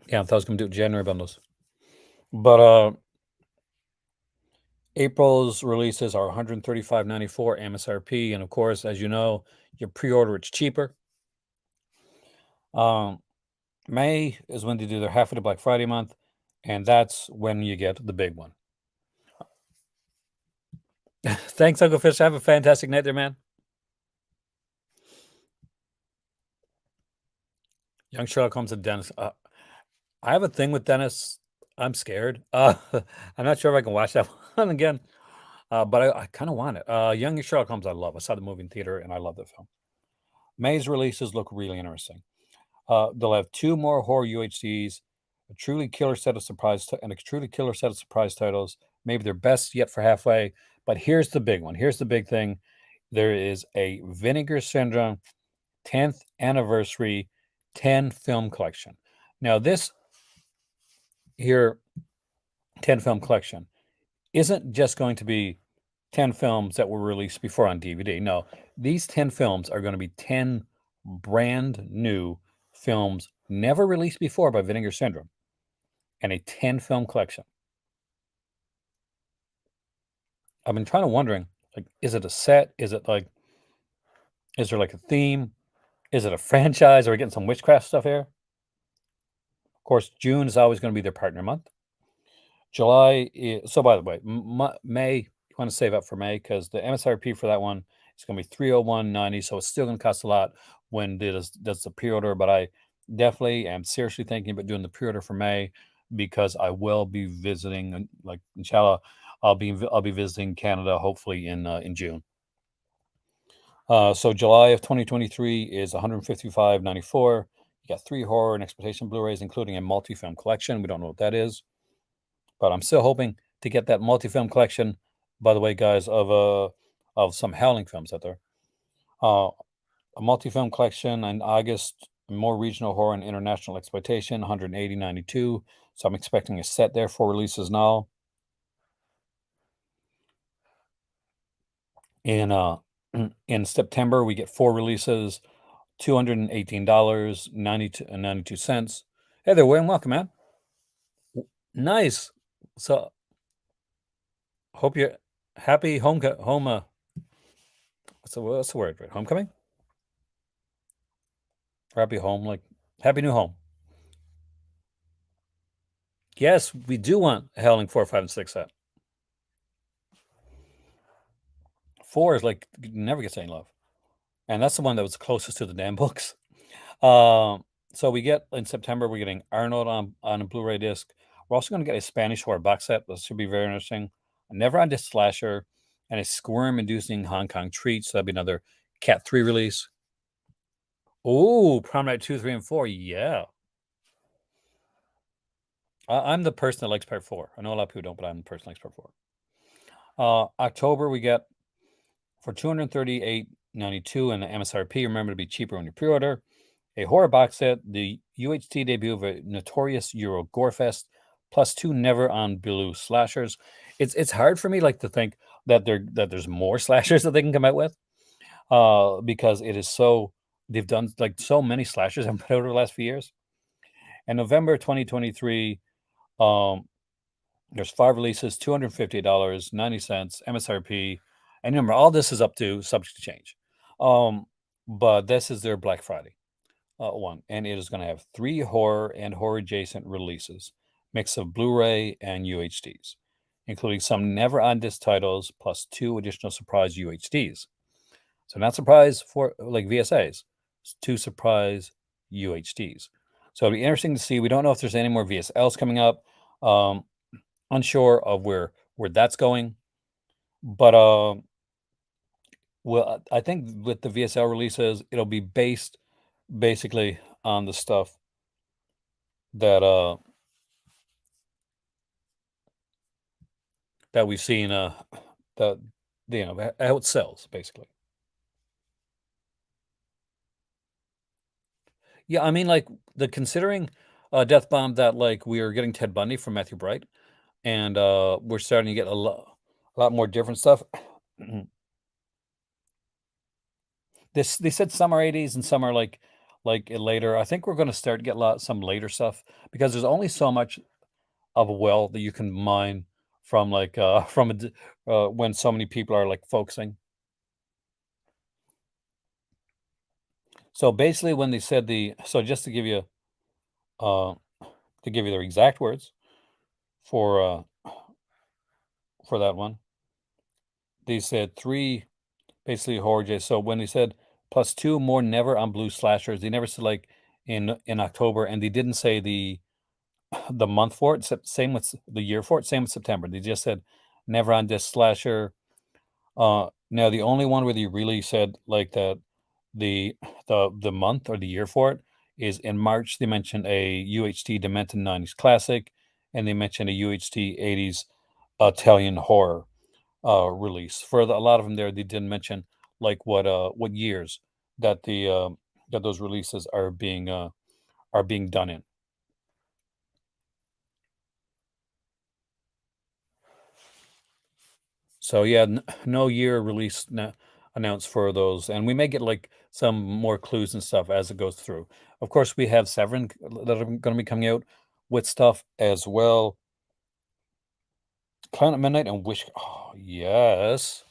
Yeah, I thought I was going to do January bundles. But April's releases are $135.94 MSRP, and of course, as you know, you pre-order it's cheaper. May is when they do their half of the Black Friday month, and that's when you get the big one. Thanks, Uncle Fish. Have a fantastic night there, man. Young Sherlock Holmes and Dennis. I have a thing with Dennis. I'm scared. I'm not sure if I can watch that one again. But I kind of want it. Young Sherlock Holmes, I love. I saw the movie in theater, and I love the film. May's releases look really interesting. They'll have 2 more horror UHDs, a truly killer set of surprise titles. Maybe their best yet for halfway. But here's the big one. Here's the big thing. There is a Vinegar Syndrome 10th anniversary 10 film collection. Now, this here 10 film collection isn't just going to be 10 films that were released before on DVD. No, these 10 films are going to be 10 brand new films never released before by Vinegar Syndrome, and a 10 film collection. I've been wondering, like, is it a set? Is there like a theme? Is it a franchise? Are we getting some witchcraft stuff here? Of course, June is always going to be their partner month. July is, so by the way, May, you want to save up for May, because the MSRP for that one is going to be $301.90, so it's still going to cost a lot when does the pre-order, but I definitely am seriously thinking about doing the pre-order for May, because I will be visiting, like, inshallah, I'll be visiting Canada hopefully in June. So July of 2023 is $155.94. You got 3 horror and exploitation Blu-rays, including a multi-film collection. We don't know what that is, but I'm still hoping to get that multi-film collection, by the way, guys, of some Howling films out there. A multi-film collection in August, more regional horror and international exploitation, $180.92. So I'm expecting a set there for releases now. In September, we get 4 releases, $218.92. Hey there, William. Welcome, man. Nice. So hope you're happy what's the word, right? Homecoming? Or happy home, like happy new home. Yes, we do want a Howling 4, 5, and 6 set. 4 is like never gets any love. And that's the one that was closest to the damn books. So we get in September, we're getting Arnold on a Blu-ray disc. We're also going to get a Spanish horror box set. This should be very interesting. A Never Ending Slasher and a squirm-inducing Hong Kong treat. So that'd be another Cat 3 release. Oh, Prom Night 2, 3, and 4. Yeah. I'm the person that likes part 4. I know a lot of people don't, but I'm the person that likes part 4. October, we get for $238.92 and the MSRP. Remember to be cheaper when you pre-order. A horror box set, the UHT debut of a notorious Euro gore fest, plus 2 never on Blue slashers. It's hard for me like to think that there's more slashers that they can come out with, because it is so they've done like so many slashers have put out over the last few years. And November 2023, um, there's 5 releases, $250.90 MSRP, and remember all this is up to subject to change. But this is their Black Friday one, and it is going to have 3 horror and horror adjacent releases, mix of Blu-ray and UHDs, including some never on disc titles plus 2 additional surprise UHDs. So not surprise for like VSAs, 2 surprise UHDs. So it'll be interesting to see. We don't know if there's any more VSLs coming up. Unsure of where that's going, but well, I think with the VSL releases, it'll be based basically on the stuff that that we've seen that how it sells basically. Yeah, I mean like the considering Death Bomb that like we are getting Ted Bundy from Matthew Bright, and we're starting to get a lot more different stuff. This they said some are 80s and some are like later. I think we're going to start to get some later stuff because there's only so much of a well that you can mine from like when so many people are like focusing. So basically, when they said just uh to give you their exact words for that one, they said 3 basically horror J. So when they said plus 2 more never on blue slashers, they never said like in October, and they didn't say the month for it. Same with the year for it. Same with September. They just said never on disc slasher. Now the only one where they really said like that the the month or the year for it is in March. They mentioned a UHT Demented 90s classic, and they mentioned a UHT 80s Italian horror release. For a lot of them there, they didn't mention like what years that the that those releases are being done in. So yeah, no year release announced for those, and we may get like some more clues and stuff as it goes through. Of course, we have Severin that are going to be coming out with stuff as well. Clown at Midnight and Wish. Oh yes,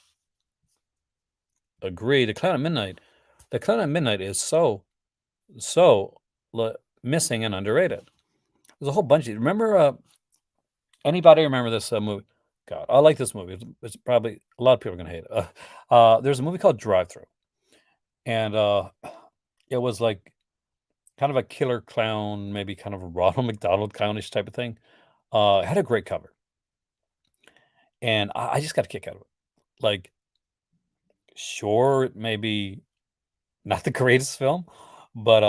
agree. The Clown at Midnight. The Clown at Midnight is so missing and underrated. There's a whole bunch of. Remember, anybody remember this movie? God, I like this movie. It's probably a lot of people are gonna hate it. There's a movie called Drive Through, and it was like kind of a killer clown, maybe kind of a Ronald McDonald clownish type of thing. It had a great cover, and I just got a kick out of it. Like, sure, maybe not the greatest film, but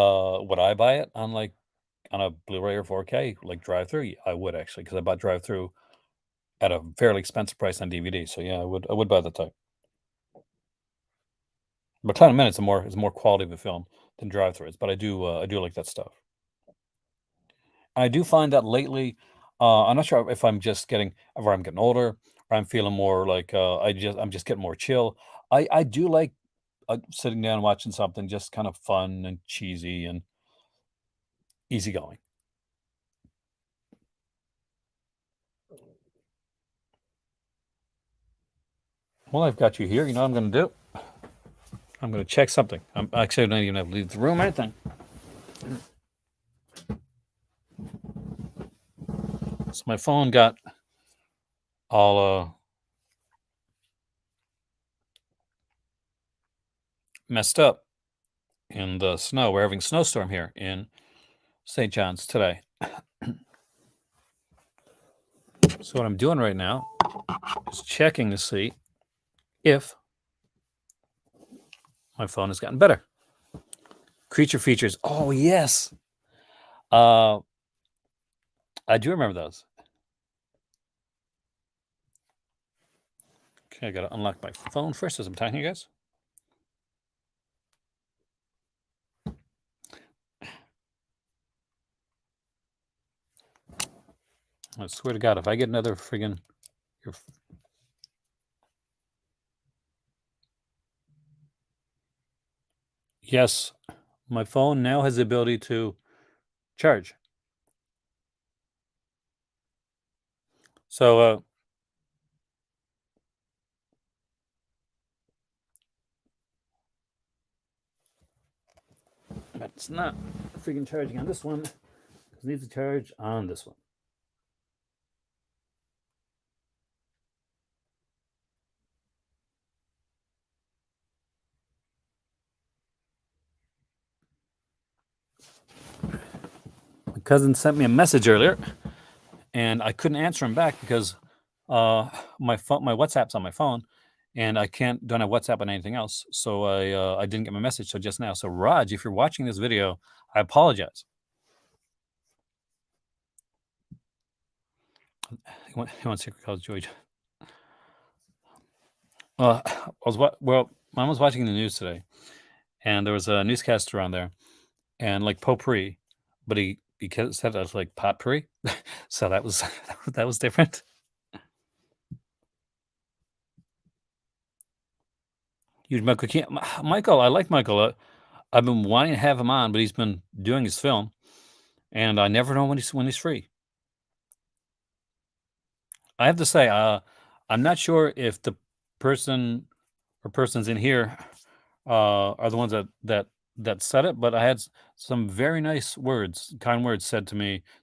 would I buy it on like on a Blu-ray or 4K like Drive Through? Yeah, I would actually because I bought Drive Through at a fairly expensive price on DVD. So yeah, I would buy the type. But Clown Minutes is more quality of a film than Drive Through is, but I do like that stuff. I do find that lately, I'm not sure if I'm just getting if I'm getting older or I'm feeling more like I'm just getting more chill. I do like sitting down and watching something just kind of fun and cheesy and easygoing. Well, I've got you here. You know what I'm going to do? I'm going to check something. I'm actually I don't even have to leave the room or anything. So my phone got all messed up in the snow. We're having a snowstorm here in St. John's today. So what I'm doing right now is checking to see if my phone has gotten better. Creature features. Oh yes. Uh, I do remember those. Okay, I gotta unlock my phone first as I'm talking to you guys. I swear to God, if I get another friggin' your yes, my phone now has the ability to charge. So but it's not freaking charging on this one. It needs to charge on this one. My cousin sent me a message earlier, and I couldn't answer him back because my phone, my WhatsApp's on my phone, and I don't have WhatsApp on anything else. So I didn't get my message till just now. So Raj, if you're watching this video, I apologize. He wants Secret College Georgia. Well, mom was watching the news today, and there was a newscaster on there, and like potpourri, but he said it was like potpourri, so that was that was different. Huge Michael Michael, I like Michael. I've been wanting to have him on, but he's been doing his film, and I never know when he's free. I have to say, I'm not sure if the person or persons in here are the ones that said it, but I had some very nice words, kind words said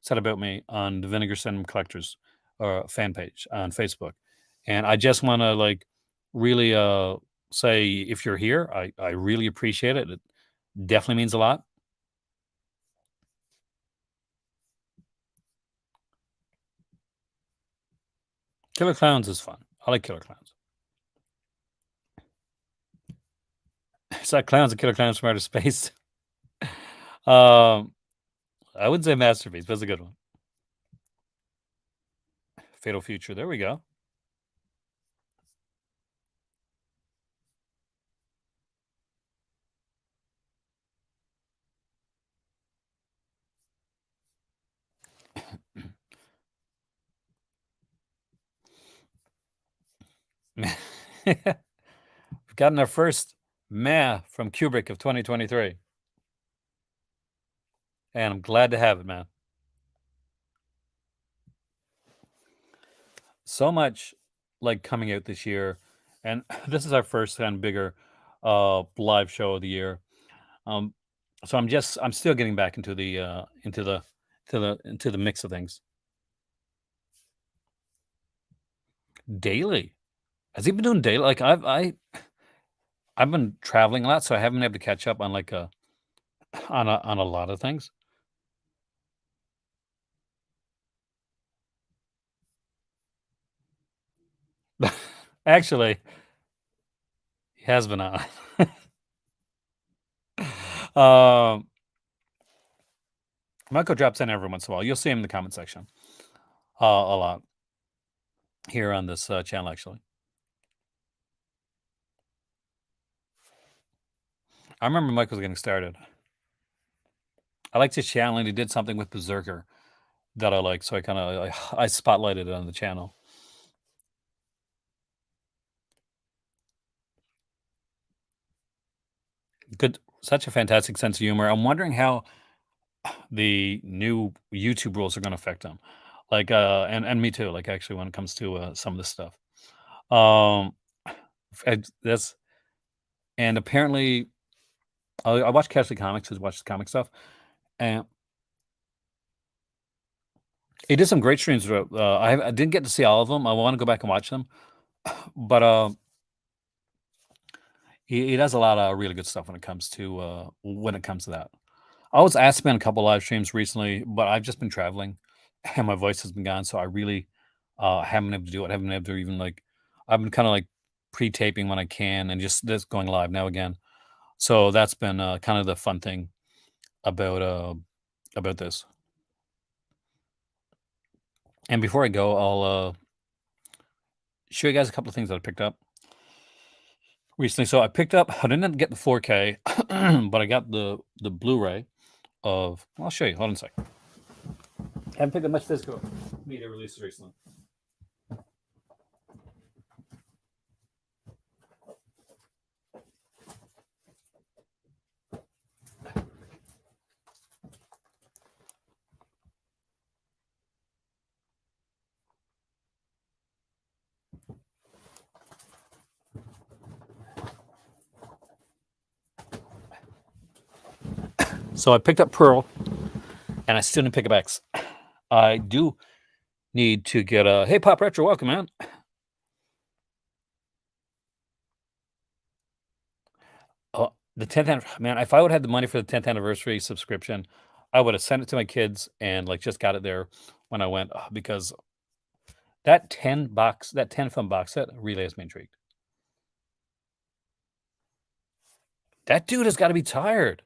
about me on the Vinegar Syndrome Collectors fan page on Facebook, and I just want to like really say if you're here, I really appreciate it. It definitely means a lot. Killer Clowns is fun. I like Killer Clowns. It's like Clowns and Killer Clowns from Outer Space. um, I wouldn't say masterpiece, but it's a good one. Fatal Future. There we go. We've gotten our first meh from Kubrick of 2023, and I'm glad to have it, man. So much like coming out this year, and this is our first kind of bigger live show of the year. Um, so I'm still getting back into the into the mix of things. Daily. Has he been doing daily? Like I've been traveling a lot, so I haven't been able to catch up on like a on a lot of things. Actually, he has been on. um, Michael drops in every once in a while. You'll see him in the comment section a lot here on this channel. Actually, I remember Michael was getting started. I liked his channel, and he did something with Berserker that I like, so I kind of I spotlighted it on the channel. Good, such a fantastic sense of humor. I'm wondering how the new YouTube rules are going to affect him. Like, and me too. Like, actually, when it comes to some of this stuff, um, that's and apparently, I watch Casually Comics, who watches comic stuff, and he did some great streams. I didn't get to see all of them. I want to go back and watch them, but he does a lot of really good stuff when it comes to that. I was asked to be on a couple live streams recently, but I've just been traveling and my voice has been gone. So I really haven't been able to do it. I haven't been able to even like, I've been kind of like pre-taping when I can and just going live now again. So that's been kind of the fun thing about this. And before I go, I'll show you guys a couple of things that I picked up recently. So I picked up, I didn't get the 4K, but I got the Blu-ray of, I'll show you. Hold on a sec. Haven't picked up much physical media releases recently. So I picked up Pearl, and I still didn't pick up X. I do need to get a, hey, Pop Retro, welcome, man. The 10th, man, if I would have had the money for the 10th anniversary subscription, I would have sent it to my kids and like just got it there when I went, because that 10 film box set really has me intrigued. That dude has got to be tired.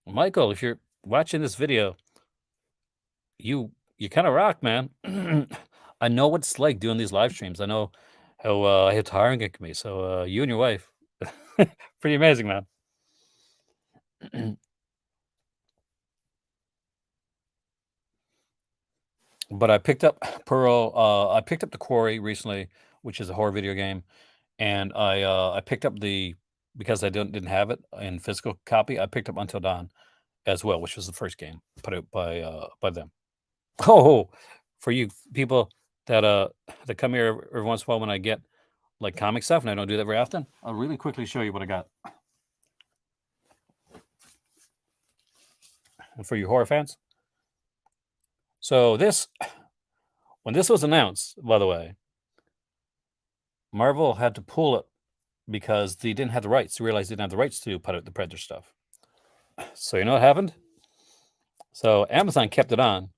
Michael, if you're watching this video, you kind of rock, man. I know what it's like doing these live streams. I know how tiring it can be. So you and your wife, pretty amazing, man. But I picked up Pearl. I picked up The Quarry recently, which is a horror video game, and I picked up because I didn't have it in physical copy. I picked up Until Dawn as well, which was the first game put out by them. Oh, for you people that come here every once in a while when I get like comic stuff, and I don't do that very often, I'll really quickly show you what I got. And for you horror fans, so when this was announced, by the way, Marvel had to pull it because they didn't have the rights. They realized they didn't have the rights to put out the Predator stuff. So you know what happened? So Amazon kept it on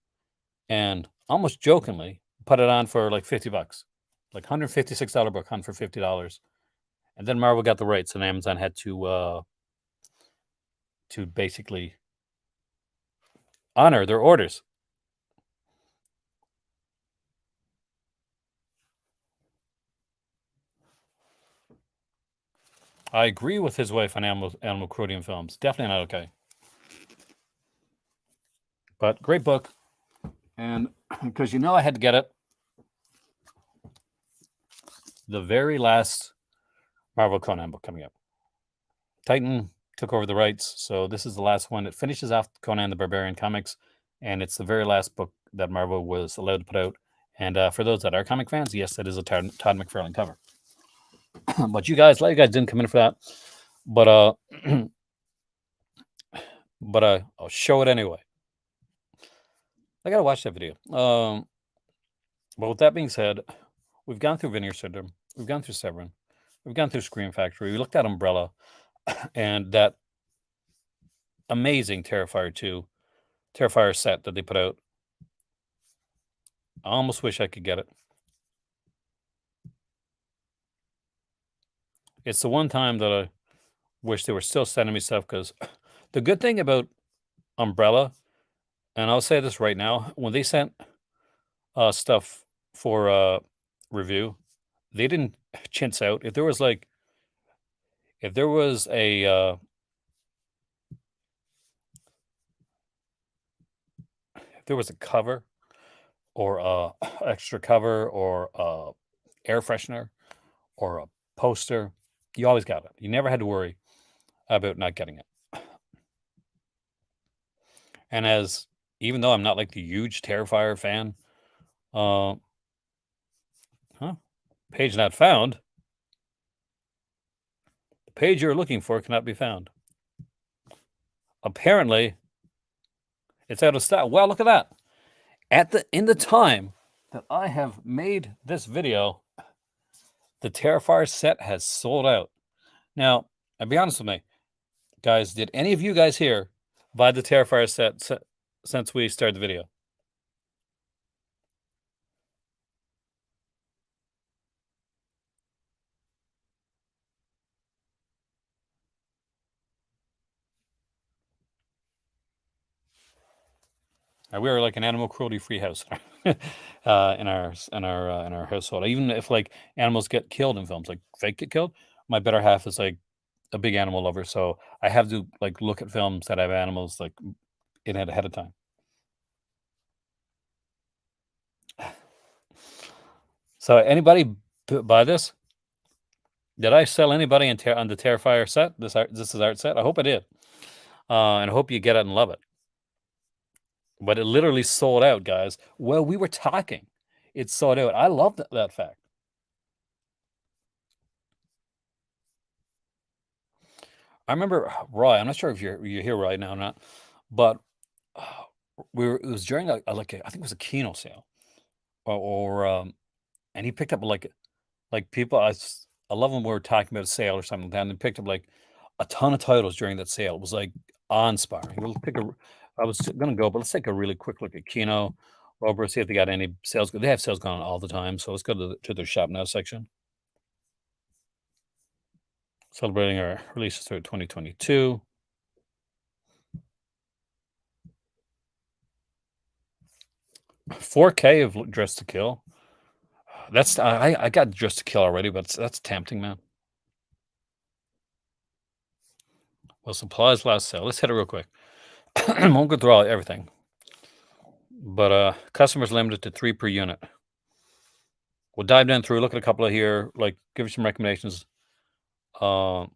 and almost jokingly put it on for like $50, like $156 book on for $50. And then Marvel got the rights, and Amazon had to basically honor their orders. I agree with his wife on animal cruelty films. Definitely not okay. But great book. And because I had to get it, the very last Marvel Conan book coming up. Titan took over the rights, so this is the last one. It finishes off Conan the Barbarian comics, and it's the very last book that Marvel was allowed to put out. And for those that are comic fans, yes, it is a Todd McFarlane cover. But a lot of you guys didn't come in for that. But I'll show it anyway. I gotta watch that video. But with that being said, we've gone through Vinegar Syndrome, we've gone through Severin, we've gone through Scream Factory, we looked at Umbrella, and that amazing Terrifier set that they put out. I almost wish I could get it. It's the one time that I wish they were still sending me stuff, because the good thing about Umbrella, and I'll say this right now, when they sent stuff for review, they didn't chintz out. If there was a cover or a extra cover or a air freshener or a poster, you always got it. You never had to worry about not getting it. And even though I'm not like the huge Terrifier fan, page not found. The page you're looking for cannot be found. Apparently, it's out of stock. Well, look at that. In the time that I have made this video, the Terrifier set has sold out. Now, I'll be honest with me, guys. Did any of you guys here buy the Terrifier set since we started the video? We are like an animal cruelty-free house in our household. Even if like animals get killed in films, like fake get killed, my better half is like a big animal lover, so I have to like look at films that have animals like in it ahead of time. So anybody buy this? Did I sell anybody on the Terrifier set? This is art set. I hope I did, and I hope you get it and love it. But it literally sold out, guys. Well, we were talking. It sold out. I love that fact. I remember Roy. I'm not sure if you're here right now or not, but uh, it was during I think it was a Kino sale or and he picked up like people. I love when we were talking about a sale or something like that, and they picked up like a ton of titles during that sale. It was like awe-inspiring. I was gonna go, but let's take a really quick look at Kino over, see if they got any sales. They have sales going on all the time, so let's go to their shop now section. Celebrating our releases through 2022. 4K of Dress to Kill. That's I got Dress to Kill already, but that's tempting, man. Well, supplies last sale. Let's hit it real quick. I won't go through everything, but customers limited to 3 per unit. We'll dive down through, look at a couple of here, like give you some recommendations. Um,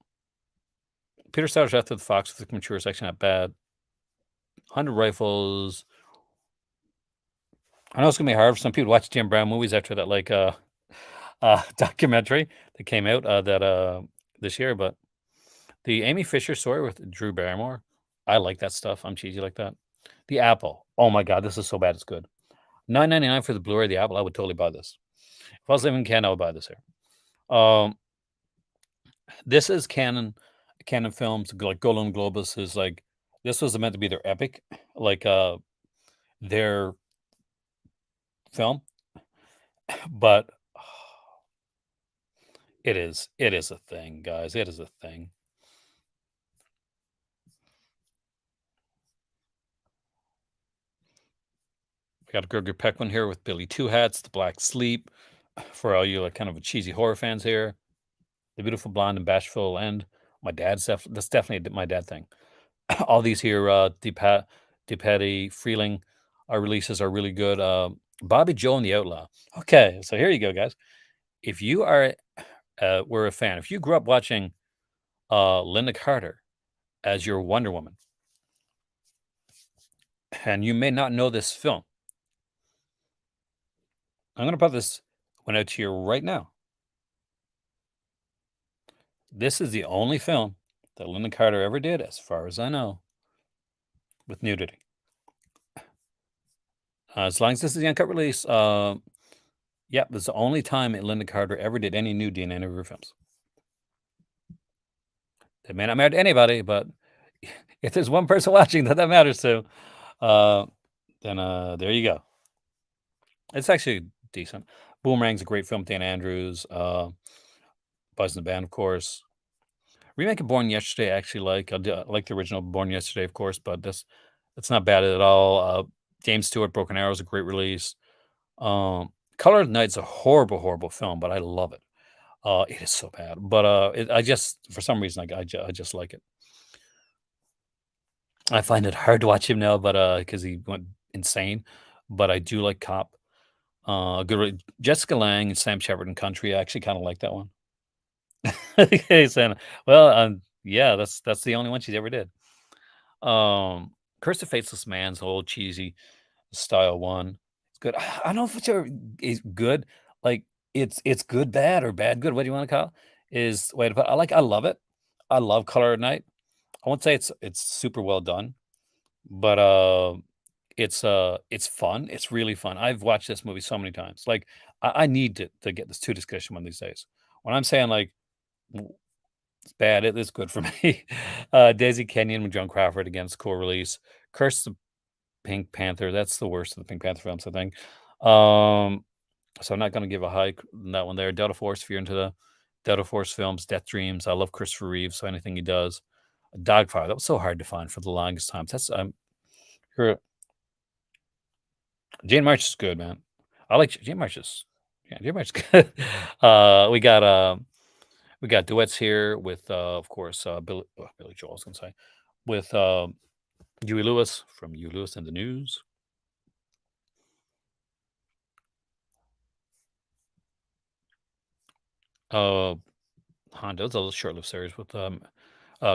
Peter Stoddard's After the Fox with the mature section, not bad. 100 rifles. I know it's gonna be hard for some people to watch Jim Brown movies after that, like documentary that came out that this year, but the Amy Fisher story with Drew Barrymore, I like that stuff. I'm cheesy like that. The Apple. Oh my god, this is so bad it's good. 9.99 for the Blu-ray, the Apple. I would totally buy this. If I was living in Canada, I would buy this here. This is Canon Films, like Golden Globus is like this was meant to be their epic, like their film, but it is a thing, guys. It is a thing. We got Gerger Peckman here with Billy Two Hats, The Black Sleep, for all you like kind of a cheesy horror fans here. The Beautiful Blonde and Bashful End. That's definitely my dad thing. All these here, DePatty, Freeling, our releases are really good. Bobby Joe and the Outlaw. Okay, so here you go, guys. If you were a fan, if you grew up watching Linda Carter as your Wonder Woman, and you may not know this film, I'm going to put this one out to you right now. This is the only film that Linda Carter ever did, as far as I know, with nudity. As long as this is the uncut release, yeah, this is the only time Linda Carter ever did any nudity in any of her films. They may not matter to anybody, but if there's one person watching that matters to, then there you go. It's actually decent. Boomerang's a great film. Dan Andrews, Boys in the Band, of course. Remake of Born Yesterday, I actually like. I like the original Born Yesterday, of course, but it's not bad at all. James Stewart, Broken Arrow is a great release. Color of Night's a horrible, horrible film, but I love it. It is so bad, but I just for some reason I just like it. I find it hard to watch him now, but because he went insane. But I do like Cop. Jessica Lange and Sam Shepard in Country. I actually kind of like that one. Okay, so well, yeah, that's the only one she's ever did. Curse the Faceless Man's a old cheesy style one. It's good. I don't know if it's ever is good. Like it's good bad or bad good. What do you want to call it? Is way to put. I love it. I love Color at Night. I won't say it's super well done, but it's fun. It's really fun. I've watched this movie so many times. Like I need to get this to discussion one of these days. When I'm saying like it's bad, it is good for me. Daisy Kenyon with Joan Crawford against cool release. Curse the Pink Panther. That's the worst of the Pink Panther films, I think. So I'm not going to give a high on that one there. Delta Force, if you're into the Delta Force films, Death Dreams. I love Christopher Reeve, so anything he does. Dogfire. That was so hard to find for the longest time. That's I'm here. Jane March is good, man. I like Jane March is yeah, Jane March is good. We got, we got duets here with, of course, Billy Joel, I was gonna say, with, Huey Lewis from Huey Lewis and the News. Uh, Honda, it's a little short-lived series with,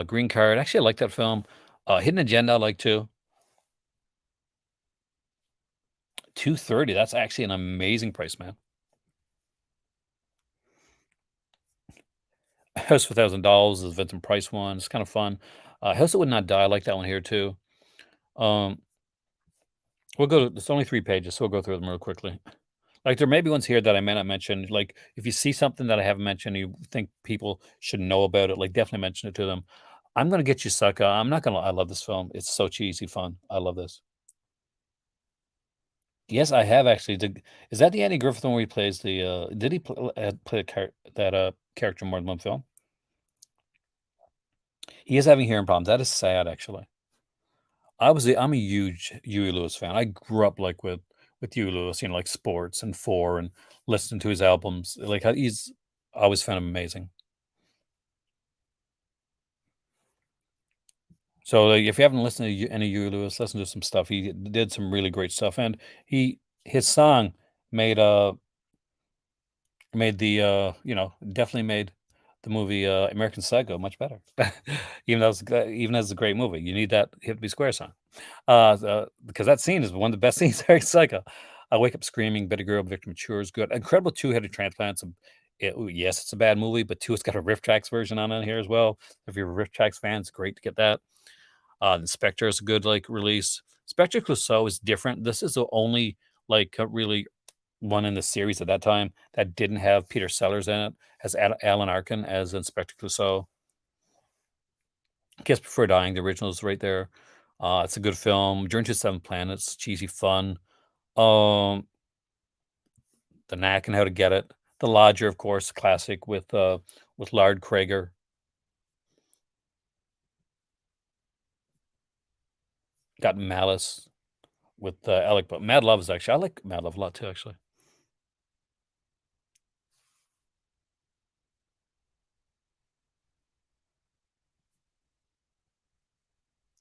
Green Card. Actually, I like that film. Hidden Agenda, I like too. 230. That's actually an amazing price, man. House for $1,000 is Vincent Price one. It's kind of fun. House that Would Not Die. I like that one here too. Um, we'll go. It's only 3 pages, so we'll go through them real quickly. Like there may be ones here that I may not mention. Like if you see something that I haven't mentioned, you think people should know about it. Like definitely mention it to them. I'm gonna get you, sucker. I'm not gonna. I love this film. It's so cheesy fun. I love this. Yes, I have actually. Is that the Andy Griffith one where he plays the? Did he play that character more than one film? He is having hearing problems. That is sad, actually. I'm a huge Huey Lewis fan. I grew up like with Huey Lewis, like sports and four and listening to his albums. Like he's I always found him amazing. So like, if you haven't listened to any Huey Lewis, listen to some stuff. He did some really great stuff, and his song made definitely made the movie, American Psycho much better. Even though it's a great movie, you need that Hit Me Square song. Because that scene is one of the best scenes in American Psycho. I Wake Up Screaming, Better Girl, Victor Mature is good. Incredible Two-Headed Transplants. Yes, it's a bad movie, but two, it's got a Riff Tracks version on it here as well. If you're a Riff Tracks fan, it's great to get that. Inspector is a good like release. Spectre Clouseau is different. This is the only like really one in the series at that time that didn't have Peter Sellers in it, has Alan Arkin as Inspector Clouseau. Kiss Before Dying, the original is right there. It's a good film. Journey to Seven Planets, cheesy fun. Um, The Knack and How to Get It. The Lodger, of course, classic with Lard Krager. Got Malice with Alec, but Mad Love is actually I like Mad Love a lot too. Actually,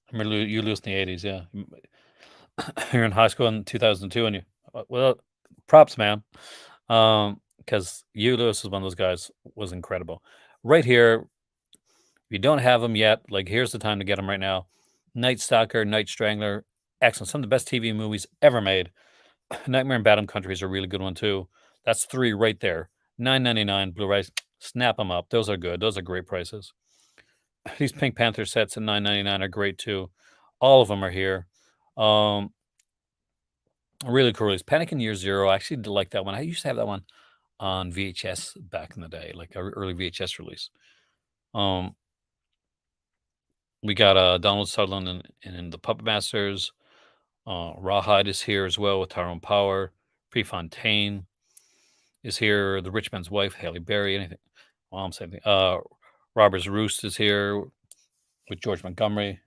I remember you lose in the '80s. Yeah, you're in high school in 2002, and well, props, man. Because Hugh Lewis is one of those guys was incredible. Right here, if you don't have them yet, like here's the time to get them right now. Night Stalker, Night Strangler, excellent. Some of the best TV movies ever made. Nightmare in Badham Country is a really good one too. That's three right there. 9.99 Blu-ray. Snap them up. Those are good. Those are great prices. These Pink Panther sets at 9.99 are great too. All of them are here. Um, really cool release. Panic in Year Zero. I actually did like that one. I used to have that one on VHS back in the day, like a early VHS release. Um, we got Donald Sutherland in the Puppet Masters. Rawhide is here as well with Tyrone Power. Prefontaine is here. The Rich Man's Wife, Haley Berry. Anything? Well, I'm saying. Robert's Roost is here with George Montgomery.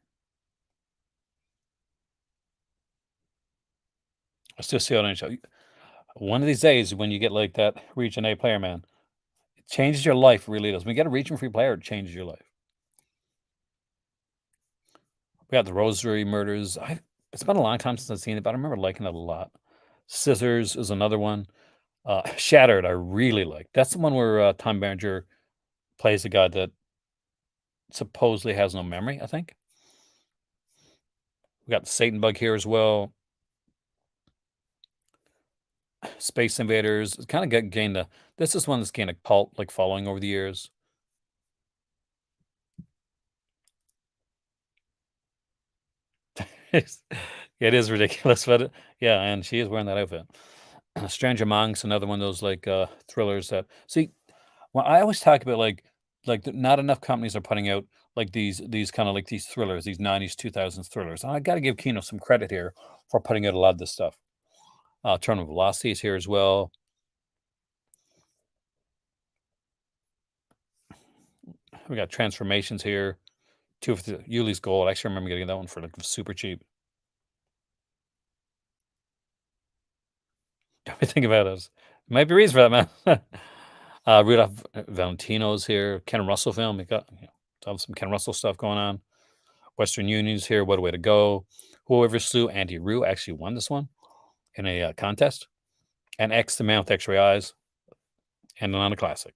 I still see it on show. One of these days, when you get like that Region A player, man, it changes your life. It really does. When you get a region free player, it changes your life. We got the Rosary Murders. It's been a long time since I've seen it, but I remember liking it a lot. Scissors is another one. Shattered, I really like. That's the one where Tom Berenger plays a guy that supposedly has no memory. I think we got the Satan Bug here as well. Space Invaders. It's kind of gained a. This is one that's gained a cult like following over the years. It is ridiculous, but yeah, and she is wearing that outfit. Stranger Monks, another one of those like thrillers that see. Well, I always talk about not enough companies are putting out like these kind of like these thrillers, these '90s, 2000s thrillers. And I got to give Kino some credit here for putting out a lot of this stuff. Terminal Velocity is here as well. We got Transformations here. Two of the Yuli's Gold. I actually remember getting that one for like super cheap. I think about it. It might be reason for that, man. Rudolph Valentino's here. Ken Russell film. We got some Ken Russell stuff going on. Western Union's here. What a way to go. Whoever slew Andy Rue actually won this one in a contest. And X the Man with X-Ray Eyes. And another classic.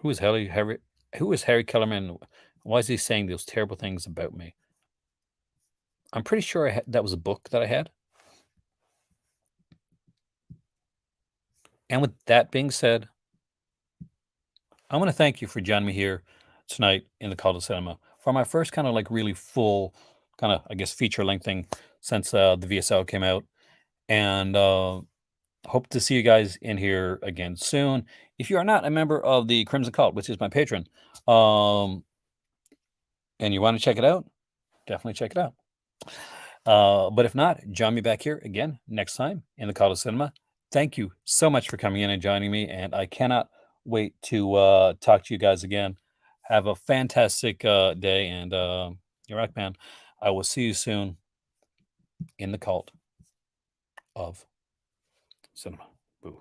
Who is Harry Kellerman? Why is he saying those terrible things about me? I'm pretty sure that was a book that I had. And with that being said, I want to thank you for joining me here tonight in the Call to Cinema for my first kind of like really full kind of, I guess, feature length thing since the VSL came out. And hope to see you guys in here again soon. If you are not a member of the Crimson Cult, which is my patron, and you want to check it out, definitely check it out. But if not, join me back here again next time in the Call to Cinema. Thank you so much for coming in and joining me, and I cannot wait to talk to you guys again. Have a fantastic day, and you're right, man. I will see you soon in the Cult of Cinema. Boo.